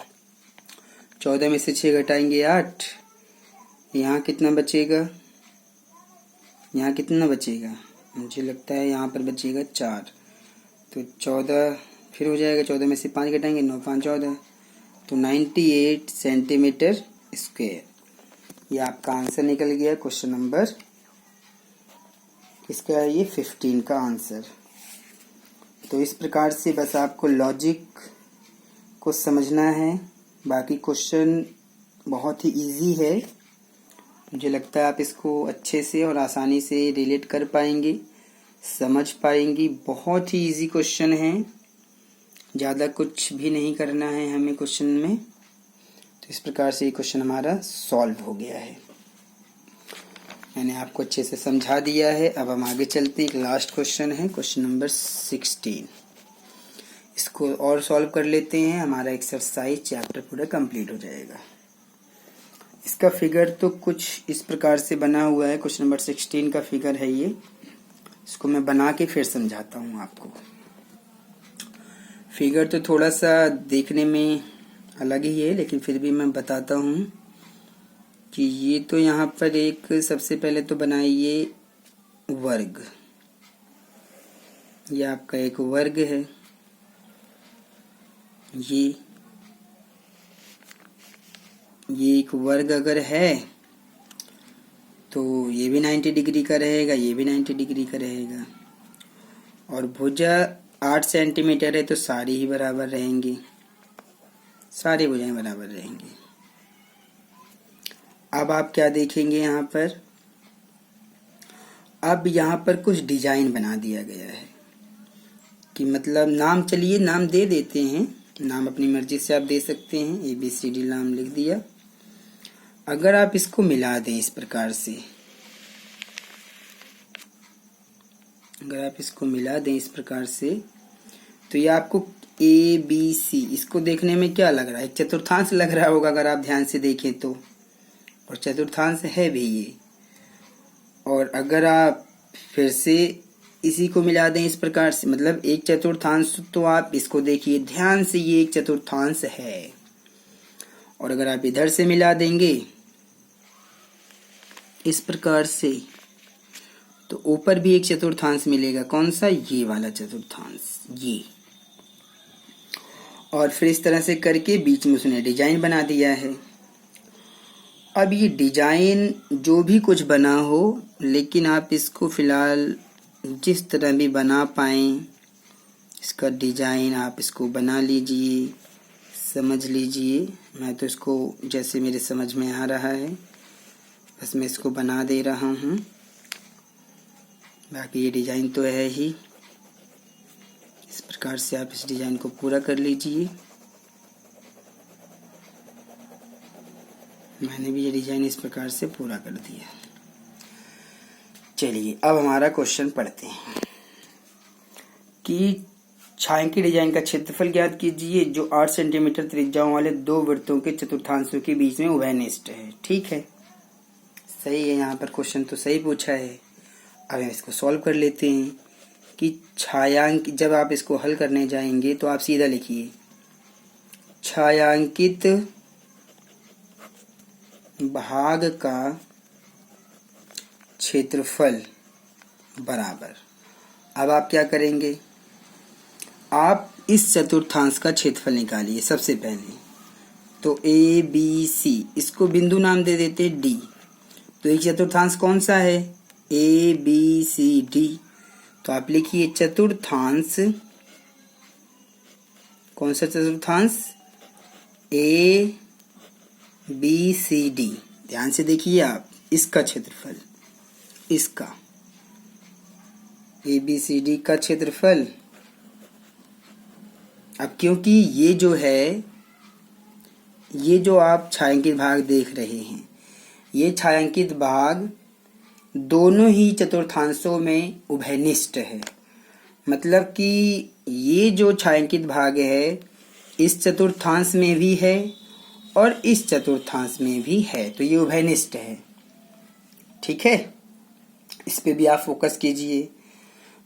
14 में से 6 घटाएंगे 8। यहाँ कितना बचेगा? यहाँ कितना बचेगा? मुझे लगता है यहाँ पर बचेगा 4। तो 14 फिर हो जाएगा। 14 में से 5 घटाएंगे, 9 5 14। तो 98 सेंटीमीटर स्क्वायर। ये आपका आंसर निकल गया। क्वेश्चन नंबर इसका है ये 15 का आंसर। तो इस प्रकार से बस आपको लॉजिक को समझना है। बाकी क्वेश्चन बहुत ही इजी है। मुझे लगता है आप इसको अच्छे से और आसानी से रिलेट कर पाएंगे, समझ पाएंगी। बहुत ही इजी क्वेश्चन है, ज़्यादा कुछ भी नहीं करना है हमें क्वेश्चन में। तो इस प्रकार से ये क्वेश्चन हमारा सॉल्व हो गया है। मैंने आपको अच्छे से समझा दिया है। अब हम आगे चलते हैं। एक लास्ट क्वेश्चन है, क्वेश्चन नंबर 16। इसको और सॉल्व कर लेते हैं, हमारा एक्सरसाइज चैप्टर पूरा कंप्लीट हो जाएगा। इसका फिगर तो कुछ इस प्रकार से बना हुआ है। क्वेश्चन नंबर 16 का फिगर है ये। इसको मैं बना के फिर समझाता हूँ आपको। फिगर तो थोड़ा सा देखने में अलग ही है, लेकिन फिर भी मैं बताता हूँ कि ये तो यहाँ पर एक, सबसे पहले तो बनाइए वर्ग। ये आपका एक वर्ग है। ये एक वर्ग अगर है तो ये भी 90 डिग्री का रहेगा, ये भी 90 डिग्री का रहेगा। और भुजा 8 सेंटीमीटर है तो सारी ही बराबर रहेंगी, सारी भुजाएं बराबर रहेंगी। अब आप क्या देखेंगे यहाँ पर? अब यहाँ पर कुछ डिजाइन बना दिया गया है कि मतलब नाम, चलिए नाम दे देते हैं। नाम अपनी मर्जी से आप दे सकते हैं। ABCD नाम लिख दिया। अगर आप इसको मिला दें इस प्रकार से, अगर आप इसको मिला दें इस प्रकार से, तो ये आपको ABC, इसको देखने में क्या लग रहा है? एक चतुर्थांश लग रहा होगा अगर आप ध्यान से देखें तो, और चतुर्थांश है भी ये। और अगर आप फिर से इसी को मिला दें इस प्रकार से, मतलब एक चतुर्थांश, तो आप इसको देखिए ध्यान से, ये एक चतुर्थांश है। और अगर आप इधर से मिला देंगे इस प्रकार से, तो ऊपर भी एक चतुर्थांश मिलेगा। कौन सा? ये वाला चतुर्थांश, ये। और फिर इस तरह से करके बीच में उसने डिजाइन बना दिया है। अब ये डिजाइन जो भी कुछ बना हो, लेकिन आप इसको फिलहाल जिस तरह भी बना पाएं, इसका डिजाइन आप इसको बना लीजिए, समझ लीजिए। मैं तो इसको जैसे मेरे समझ में आ रहा है बस मैं इसको बना दे रहा हूँ। बाकी ये डिजाइन तो है ही। इस प्रकार से आप इस डिजाइन को पूरा कर लीजिए। मैंने भी ये डिजाइन इस प्रकार से पूरा कर दिया। चलिए अब हमारा क्वेश्चन पढ़ते हैं कि छायांकी डिजाइन का क्षेत्रफल ज्ञात कीजिए जो 8 सेंटीमीटर त्रिज्याओं वाले दो वृत्तों के चतुर्थांशों के बीच में उभयनिष्ठ है। ठीक है, सही है। यहाँ पर क्वेश्चन तो सही पूछा है। अब हम इसको सॉल्व कर लेते हैं कि छायांक, जब आप इसको हल करने जाएंगे तो आप सीधा लिखिए छायांकित भाग का क्षेत्रफल बराबर। अब आप क्या करेंगे, आप इस चतुर्थांश का क्षेत्रफल निकालिए सबसे पहले। तो ए बी सी, इसको बिंदु नाम दे देते डी। तो एक चतुर्थांश कौन सा है, ए बी सी डी। तो आप लिखिए चतुर्थांश, कौन सा चतुर्थांश, ए बी सी डी। ध्यान से देखिए आप, इसका क्षेत्रफल, इसका ए बी सी डी का क्षेत्रफल। अब क्योंकि ये जो है, ये जो आप छायांकित भाग देख रहे हैं, ये छायांकित भाग दोनों ही चतुर्थांशों में उभयनिष्ठ है। मतलब कि ये जो छायांकित भाग है इस चतुर्थांश में भी है और इस चतुर्थांश में भी है, तो ये उभयनिष्ठ है। ठीक है, इस पे भी आप फोकस कीजिए।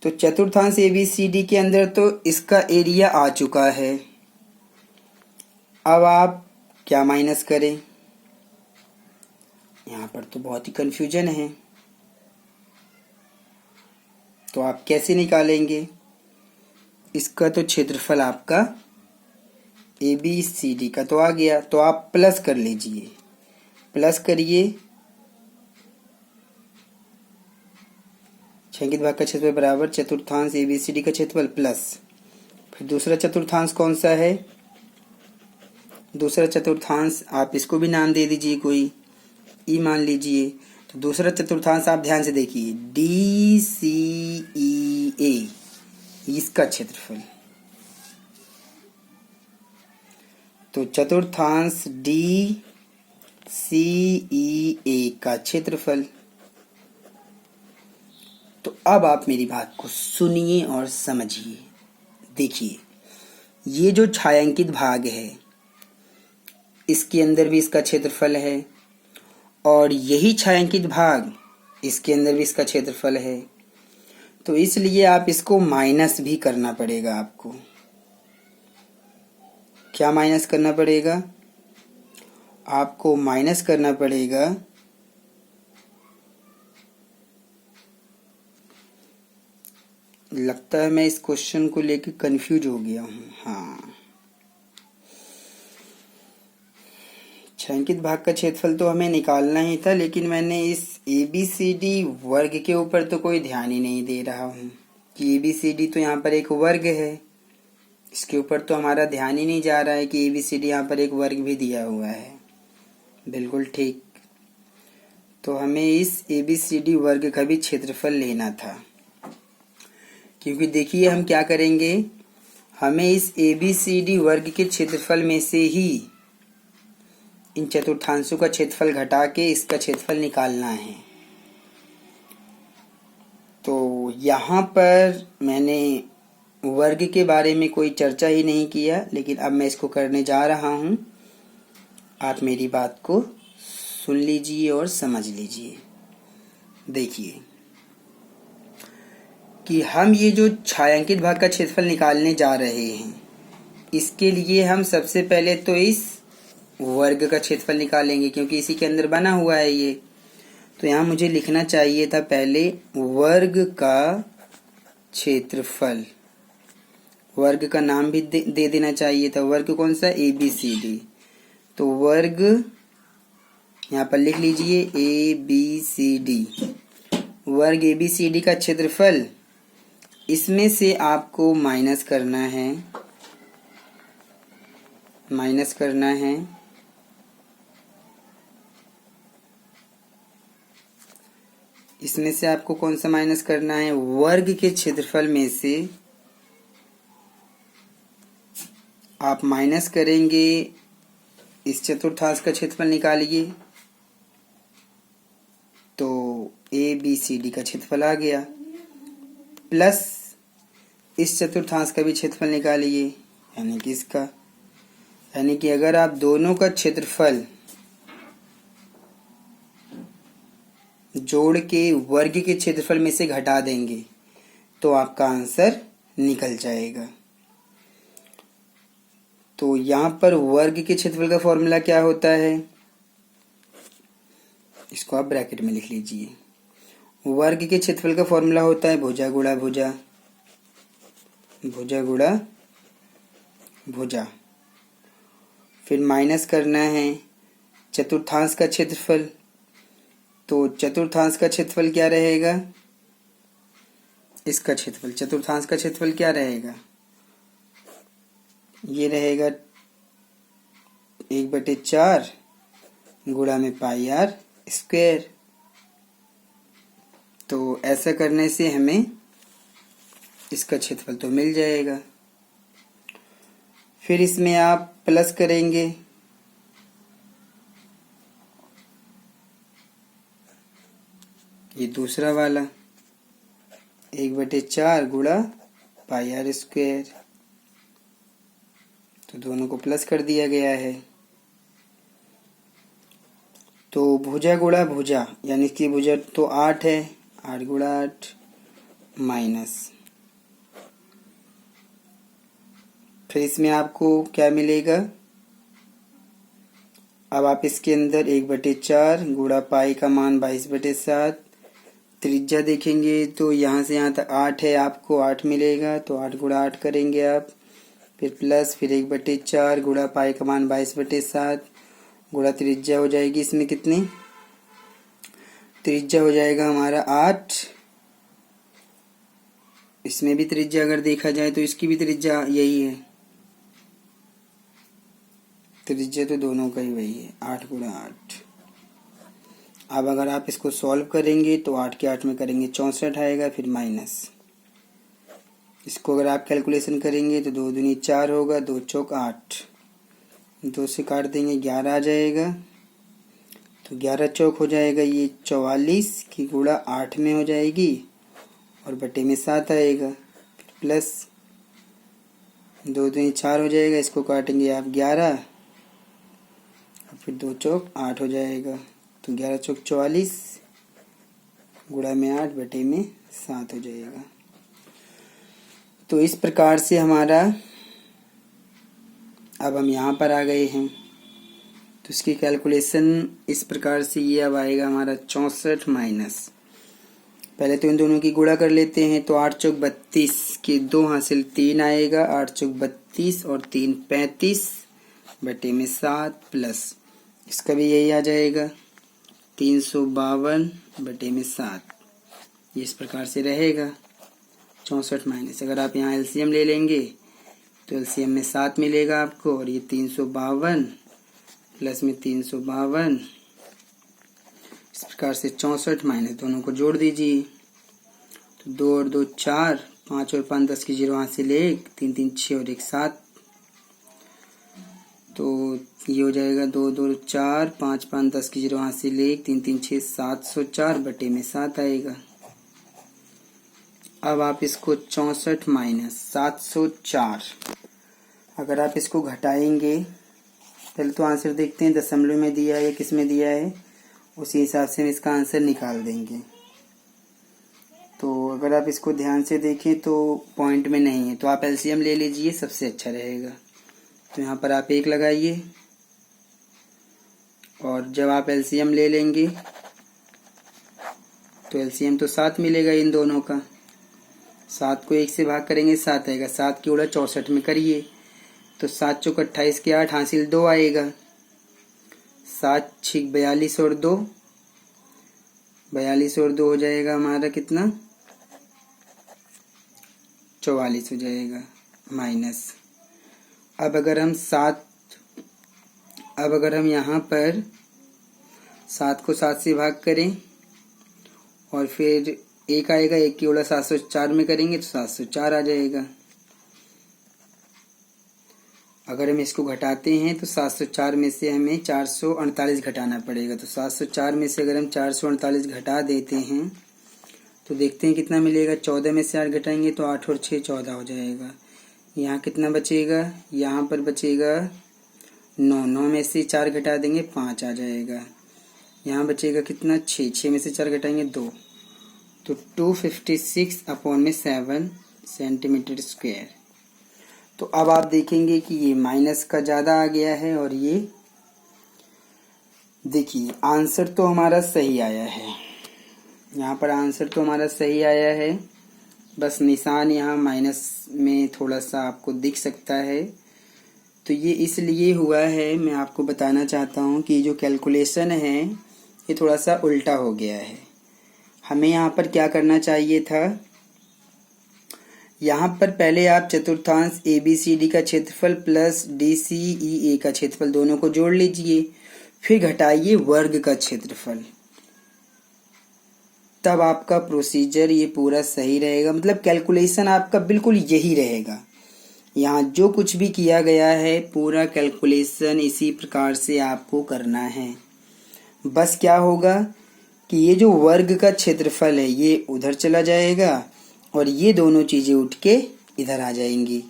तो चतुर्थांश ए बी सी डी के अंदर तो इसका एरिया आ चुका है। अब आप क्या माइनस करें, यहाँ पर तो बहुत ही कंफ्यूजन है। तो आप कैसे निकालेंगे, इसका तो क्षेत्रफल आपका ए बी सी डी का तो आ गया, तो आप प्लस कर लीजिए, प्लस करिए। छायांकित भाग का क्षेत्रफल बराबर चतुर्थांश ए बी सी डी का क्षेत्रफल प्लस, फिर दूसरा चतुर्थांश कौन सा है, दूसरा चतुर्थांश आप इसको भी नाम दे दीजिए, कोई ई मान लीजिए। तो दूसरा चतुर्थांश आप ध्यान से देखिए, डी सी ई ए, इसका क्षेत्रफल। तो चतुर्थांश डी सी ई ए का क्षेत्रफल। तो अब आप मेरी बात को सुनिए और समझिए। देखिए, ये जो छायांकित भाग है इसके अंदर भी इसका क्षेत्रफल है, और यही छायांकित भाग इसके अंदर भी इसका क्षेत्रफल है। तो इसलिए आप इसको माइनस भी करना पड़ेगा आपको। क्या माइनस करना पड़ेगा, आपको माइनस करना पड़ेगा लगता है मैं इस क्वेश्चन को लेकर कंफ्यूज हो गया हूँ। हाँ, छायांकित भाग का क्षेत्रफल तो हमें निकालना ही था, लेकिन मैंने इस ए बी सी डी वर्ग के ऊपर तो कोई ध्यान ही नहीं दे रहा हूँ कि ए बी सी डी तो यहाँ पर एक वर्ग है। इसके ऊपर तो हमारा ध्यान ही नहीं जा रहा है कि ए बी सी डी यहाँ पर एक वर्ग भी दिया हुआ है। बिल्कुल ठीक। तो हमें इस ए बी सी डी वर्ग का भी क्षेत्रफल लेना था, क्योंकि देखिए हम क्या करेंगे, हमें इस ए बी सी डी वर्ग के क्षेत्रफल में से ही इन चतुर्थांशों का क्षेत्रफल घटा के इसका क्षेत्रफल निकालना है। तो यहाँ पर मैंने वर्ग के बारे में कोई चर्चा ही नहीं किया, लेकिन अब मैं इसको करने जा रहा हूँ। आप मेरी बात को सुन लीजिए और समझ लीजिए। देखिए कि हम ये जो छायांकित भाग का क्षेत्रफल निकालने जा रहे हैं, इसके लिए हम सबसे पहले तो इस वर्ग का क्षेत्रफल निकालेंगे, क्योंकि इसी के अंदर बना हुआ है ये। तो यहाँ मुझे लिखना चाहिए था पहले वर्ग का क्षेत्रफल, वर्ग का नाम भी दे देना चाहिए था। वर्ग कौन सा, ए बी सी डी। तो वर्ग यहाँ पर लिख लीजिए ए बी सी डी। वर्ग ए बी सी डी का क्षेत्रफल, इसमें से आपको माइनस करना है, माइनस करना है इसमें से आपको कौन सा माइनस करना है, वर्ग के क्षेत्रफल में से आप माइनस करेंगे इस चतुर्थांश का क्षेत्रफल निकालिए। तो ए बी सी डी का क्षेत्रफल आ गया, प्लस इस चतुर्थांश का भी क्षेत्रफल निकालिए, यानी कि इसका। यानी कि अगर आप दोनों का क्षेत्रफल जोड़ के वर्ग के क्षेत्रफल में से घटा देंगे तो आपका आंसर निकल जाएगा। तो यहाँ पर वर्ग के क्षेत्रफल का फॉर्मूला क्या होता है, इसको आप ब्रैकेट में लिख लीजिए। वर्ग के क्षेत्रफल का फॉर्मूला होता है भुजा गुणा भुजा, भुजा गुणा भुजा। फिर माइनस करना है चतुर्थांश का क्षेत्रफल, तो चतुर्थांश का क्षेत्रफल क्या रहेगा, इसका क्षेत्रफल, चतुर्थांश का क्षेत्रफल क्या रहेगा, ये रहेगा 1/4 गुणा में पाई आर स्क्वायर। तो ऐसा करने से हमें इसका क्षेत्रफल तो मिल जाएगा। फिर इसमें आप प्लस करेंगे, ये दूसरा वाला 1/4 गुणा पाई आर स्क्वायर, तो दोनों को प्लस कर दिया गया है। तो भुजा गुणा भुजा यानी कि भुजा तो 8 है, 8 गुणा 8 माइनस, फिर इसमें आपको क्या मिलेगा, अब आप इसके अंदर 1/4 गुणा पाई का मान 22/7, त्रिज्या देखेंगे तो यहाँ से यहाँ तक 8 है, आपको 8 मिलेगा, तो 8 गुणा 8 करेंगे आप, फिर प्लस, फिर 1/4 गुणा पाई का मान 22/7 गुणा त्रिज्या हो जाएगी इसमें कितनी, त्रिज्या हो जाएगा हमारा 8, इसमें भी त्रिज्या अगर देखा जाए तो इसकी भी त्रिज्या यही है, त्रिज्या तो दोनों का ही वही है 8 गुणा 8। अब अगर आप इसको सॉल्व करेंगे तो 8 के 8 में करेंगे 64 आएगा, फिर माइनस, इसको अगर आप कैलकुलेशन करेंगे तो 2 दूनी 4 होगा, 2 चौक 8, 2 से काट देंगे 11 आ जाएगा, तो 11 चौक हो जाएगा ये 44 की गुणा 8 में हो जाएगी और बटे में 7 आएगा, प्लस 2 दूनी 4 हो जाएगा, इसको काटेंगे आप 11 और फिर 2 चौक 8 हो जाएगा, तो 11 चौक 44 गुणा में 8 बटे में 7 हो जाएगा। तो इस प्रकार से हमारा, अब हम यहाँ पर आ गए हैं, तो इसकी कैलकुलेशन इस प्रकार से ये अब आएगा हमारा 64 माइनस, पहले तो इन दोनों की गुणा कर लेते हैं, तो 8 चौक 32 के 2 हासिल 3 आएगा, 8 चौक 32 और 3 35 बटे में 7 प्लस, इसका भी यही आ जाएगा 352 बटे में 7, ये इस प्रकार से रहेगा 64 माइनस। अगर आप यहाँ एलसीएम ले लेंगे तो एलसीएम में 7 मिलेगा आपको, और ये 352 प्लस में 352, इस प्रकार से 64 माइनस, दोनों को जोड़ दीजिए, तो 2 और 2 4, 5 और 5 10 की 0 यहाँ से ले 3 3 6 और 1 7, तो ये हो जाएगा 2 2 4, 5 5 10 की 0 यहाँ से ले 3 3 6 704 बटे में 7 आएगा। अब आप इसको 64 माइनस 704, अगर आप इसको घटाएंगे, पहले तो आंसर देखते हैं दशमलव में दिया है या किस में दिया है, उसी हिसाब से हम इसका आंसर निकाल देंगे। तो अगर आप इसको ध्यान से देखें तो पॉइंट में नहीं है, तो आप एलसीएम ले लीजिए, सबसे अच्छा रहेगा। तो यहाँ पर आप 1 लगाइए, और जब आप एलसीएम ले लेंगे तो एलसीएम तो 7 मिलेगा इन दोनों का, 7 को 1 से भाग करेंगे 7 आएगा, 7 की गुणा 64 में करिए तो 7 चौक 28 के 8 हासिल 2 आएगा, 7 6 42 और 2, 42 और 2 हो जाएगा हमारा कितना, 44 हो जाएगा माइनस। अब अगर हम यहाँ पर 7 को 7 से भाग करें और फिर 1 आएगा, 1 की गुणा 704 में करेंगे तो 704 आ जाएगा। अगर हम इसको घटाते हैं तो 704 में से हमें 448 घटाना पड़ेगा, तो 704 में से अगर हम 448 घटा देते हैं तो देखते हैं कितना मिलेगा, 14 में से 8 घटाएंगे तो 8 और 6 14 हो जाएगा। यहाँ कितना बचेगा, यहाँ पर बचेगा 9, 9 में से 4 घटा देंगे 5 आ जाएगा। यहाँ बचेगा कितना, 6, 6 में से 4 घटाएंगे 2, तो 256/7 सेंटीमीटर स्क्वायर। तो अब आप देखेंगे कि ये माइनस का ज़्यादा आ गया है, और ये देखिए आंसर तो हमारा सही आया है, यहाँ पर आंसर तो हमारा सही आया है, बस निशान यहाँ माइनस में थोड़ा सा आपको दिख सकता है। तो ये इसलिए हुआ है, मैं आपको बताना चाहता हूँ कि जो कैलकुलेशन है ये थोड़ा सा उल्टा हो गया है। हमें यहाँ पर क्या करना चाहिए था, यहाँ पर पहले आप चतुर्थांश ABCD का क्षेत्रफल प्लस DCEA का क्षेत्रफल दोनों को जोड़ लीजिए, फिर घटाइए वर्ग का क्षेत्रफल, तब आपका प्रोसीजर ये पूरा सही रहेगा। मतलब कैलकुलेशन आपका बिल्कुल यही रहेगा। यहाँ जो कुछ भी किया गया है पूरा कैलकुलेशन इसी प्रकार से आपको करना है। बस क्या होगा कि ये जो वर्ग का क्षेत्रफल है ये उधर चला जाएगा और ये दोनों चीज़ें उठ के इधर आ जाएंगी,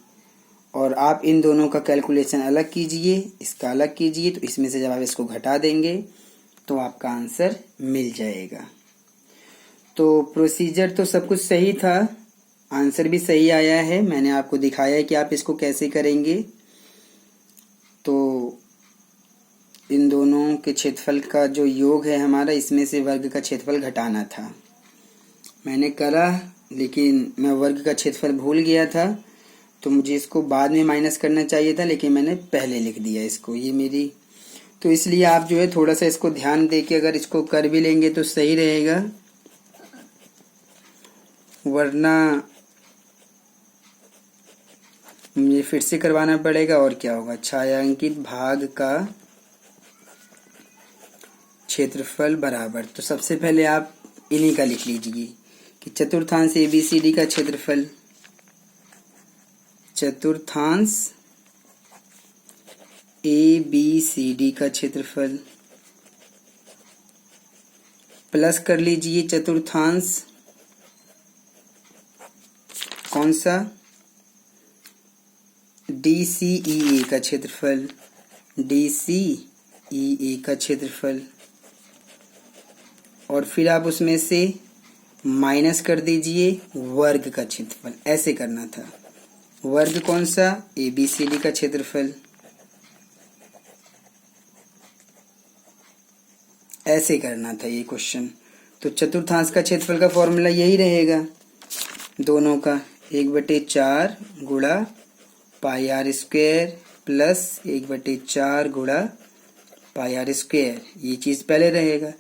और आप इन दोनों का कैलकुलेशन अलग कीजिए, इसका अलग कीजिए, तो इसमें से जब आप इसको घटा देंगे तो आपका आंसर मिल जाएगा। तो प्रोसीजर तो सब कुछ सही था, आंसर भी सही आया है। मैंने आपको दिखाया है कि आप इसको कैसे करेंगे। तो इन दोनों के क्षेत्रफल का जो योग है हमारा, इसमें से वर्ग का क्षेत्रफल घटाना था। मैंने करा, लेकिन मैं वर्ग का क्षेत्रफल भूल गया था, तो मुझे इसको बाद में माइनस करना चाहिए था, लेकिन मैंने पहले लिख दिया इसको। ये मेरी, तो इसलिए आप जो है थोड़ा सा इसको ध्यान दे के अगर इसको कर भी लेंगे तो सही रहेगा, वरना मुझे फिर से करवाना पड़ेगा। और क्या होगा, छायांकित भाग का क्षेत्रफल बराबर, तो सबसे पहले आप इन्हीं का लिख लीजिए कि चतुर्थांश ABCD का क्षेत्रफल, चतुर्थांश ABCD का क्षेत्रफल प्लस कर लीजिए चतुर्थांश कौन सा, DCEA का क्षेत्रफल, DCEA का क्षेत्रफल, और फिर आप उसमें से माइनस कर दीजिए वर्ग का क्षेत्रफल। ऐसे करना था, वर्ग कौन सा, ABCD का क्षेत्रफल, ऐसे करना था ये क्वेश्चन। तो चतुर्थांश का क्षेत्रफल का फॉर्मूला यही रहेगा, दोनों का 1/4 गुणा पाई आर स्क्वायर प्लस 1/4 गुणा पाई आर स्क्वायर, ये चीज़ पहले रहेगा।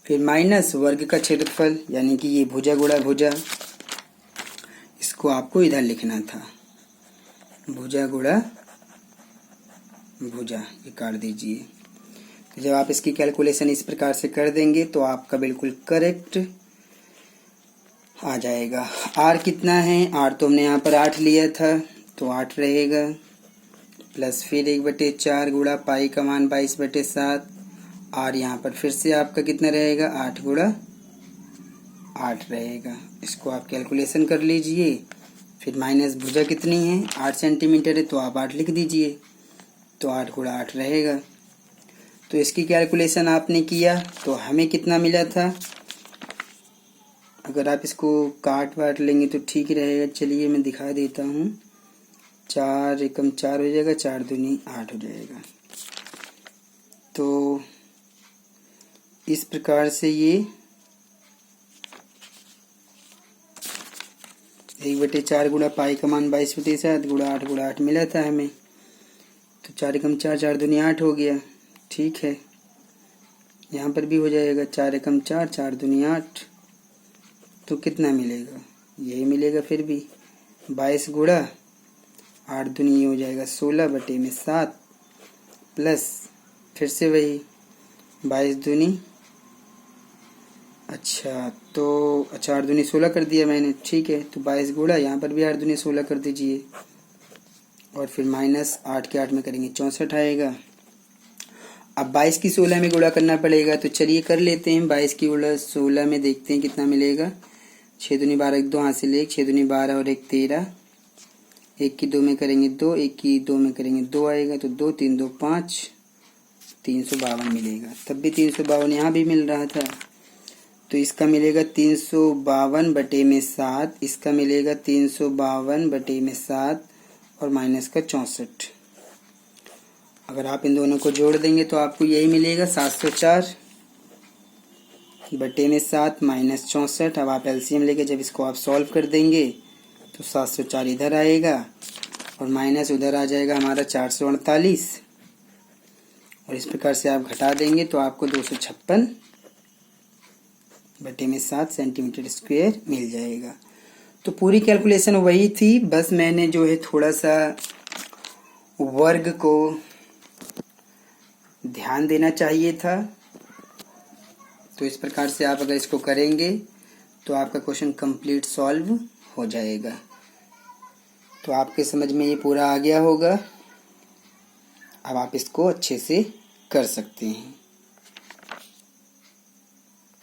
फिर माइनस वर्ग का क्षेत्रफल, यानी कि ये भुजा गुणा भुजा, इसको आपको इधर लिखना था, भुजा गुणा भुजा, ये काट दीजिए। तो जब आप इसकी कैलकुलेशन इस प्रकार से कर देंगे तो आपका बिल्कुल करेक्ट आ जाएगा। आर कितना है, आर तो हमने यहाँ पर 8 लिया था, तो 8 रहेगा, प्लस फिर 1/4 गुणा पाई का मान 22/7, आर यहाँ पर फिर से आपका कितना रहेगा, 8 गुणा 8 रहेगा। इसको आप कैलकुलेशन कर लीजिए। फिर माइनस भुजा कितनी है, 8 सेंटीमीटर है, तो आप 8 लिख दीजिए, तो 8 गुणा 8 रहेगा। तो इसकी कैलकुलेशन आपने किया तो हमें कितना मिला था, अगर आप इसको काट वाट लेंगे तो ठीक रहेगा। चलिए मैं दिखा देता हूँ, 4 एकम 4 हो जाएगा, 4 दूनी 8 हो जाएगा। तो इस प्रकार से ये 1/4 गुणा पाई का मान 22/7 गुणा 8 गुणा 8 मिला था हमें। तो 4 एकम 4, 4 दूनी 8 हो गया, ठीक है। यहाँ पर भी हो जाएगा 4 एकम 4, 4 दूनी 8, तो कितना मिलेगा, यही मिलेगा। फिर भी 22 गुणा 8 दूनी हो जाएगा 16/7 प्लस फिर से वही 22 दूनी, अच्छा तो 8 दूनी 16 कर दिया मैंने, ठीक है। तो 22 गुणा, यहाँ पर भी 8 दूनी 16 कर दीजिए, और फिर माइनस 8 के 8 में करेंगे 64 आएगा। अब 22 की 16 में गुणा करना पड़ेगा, तो चलिए कर लेते हैं। 22 की गुणा 16 में देखते हैं कितना मिलेगा। 6 दूनी 12, 1 2 हाथ से ले, 6 दूनी 12 और 1 13, 1 की 2 में करेंगे 2, 1 की 2 में करेंगे 2 आएगा, तो 2 3 2 5, 352 मिलेगा। तब भी 352 यहाँ भी मिल रहा था, तो इसका मिलेगा 352/7, इसका मिलेगा 352/7 और माइनस का 64। अगर आप इन दोनों को जोड़ देंगे तो आपको यही मिलेगा 704। बटे में 7 माइनस 64। अब आप एलसीएम लेके जब इसको आप सॉल्व कर देंगे तो 704 इधर आएगा और माइनस उधर आ जाएगा हमारा 448, और इस प्रकार से आप घटा देंगे तो आपको 256 बटे में 7 सेंटीमीटर स्क्वायर मिल जाएगा। तो पूरी कैलकुलेशन वही थी, बस मैंने जो है थोड़ा सा वर्ग को ध्यान देना चाहिए था। तो इस प्रकार से आप अगर इसको करेंगे तो आपका क्वेश्चन कंप्लीट सॉल्व हो जाएगा। तो आपके समझ में ये पूरा आ गया होगा। अब आप इसको अच्छे से कर सकते हैं।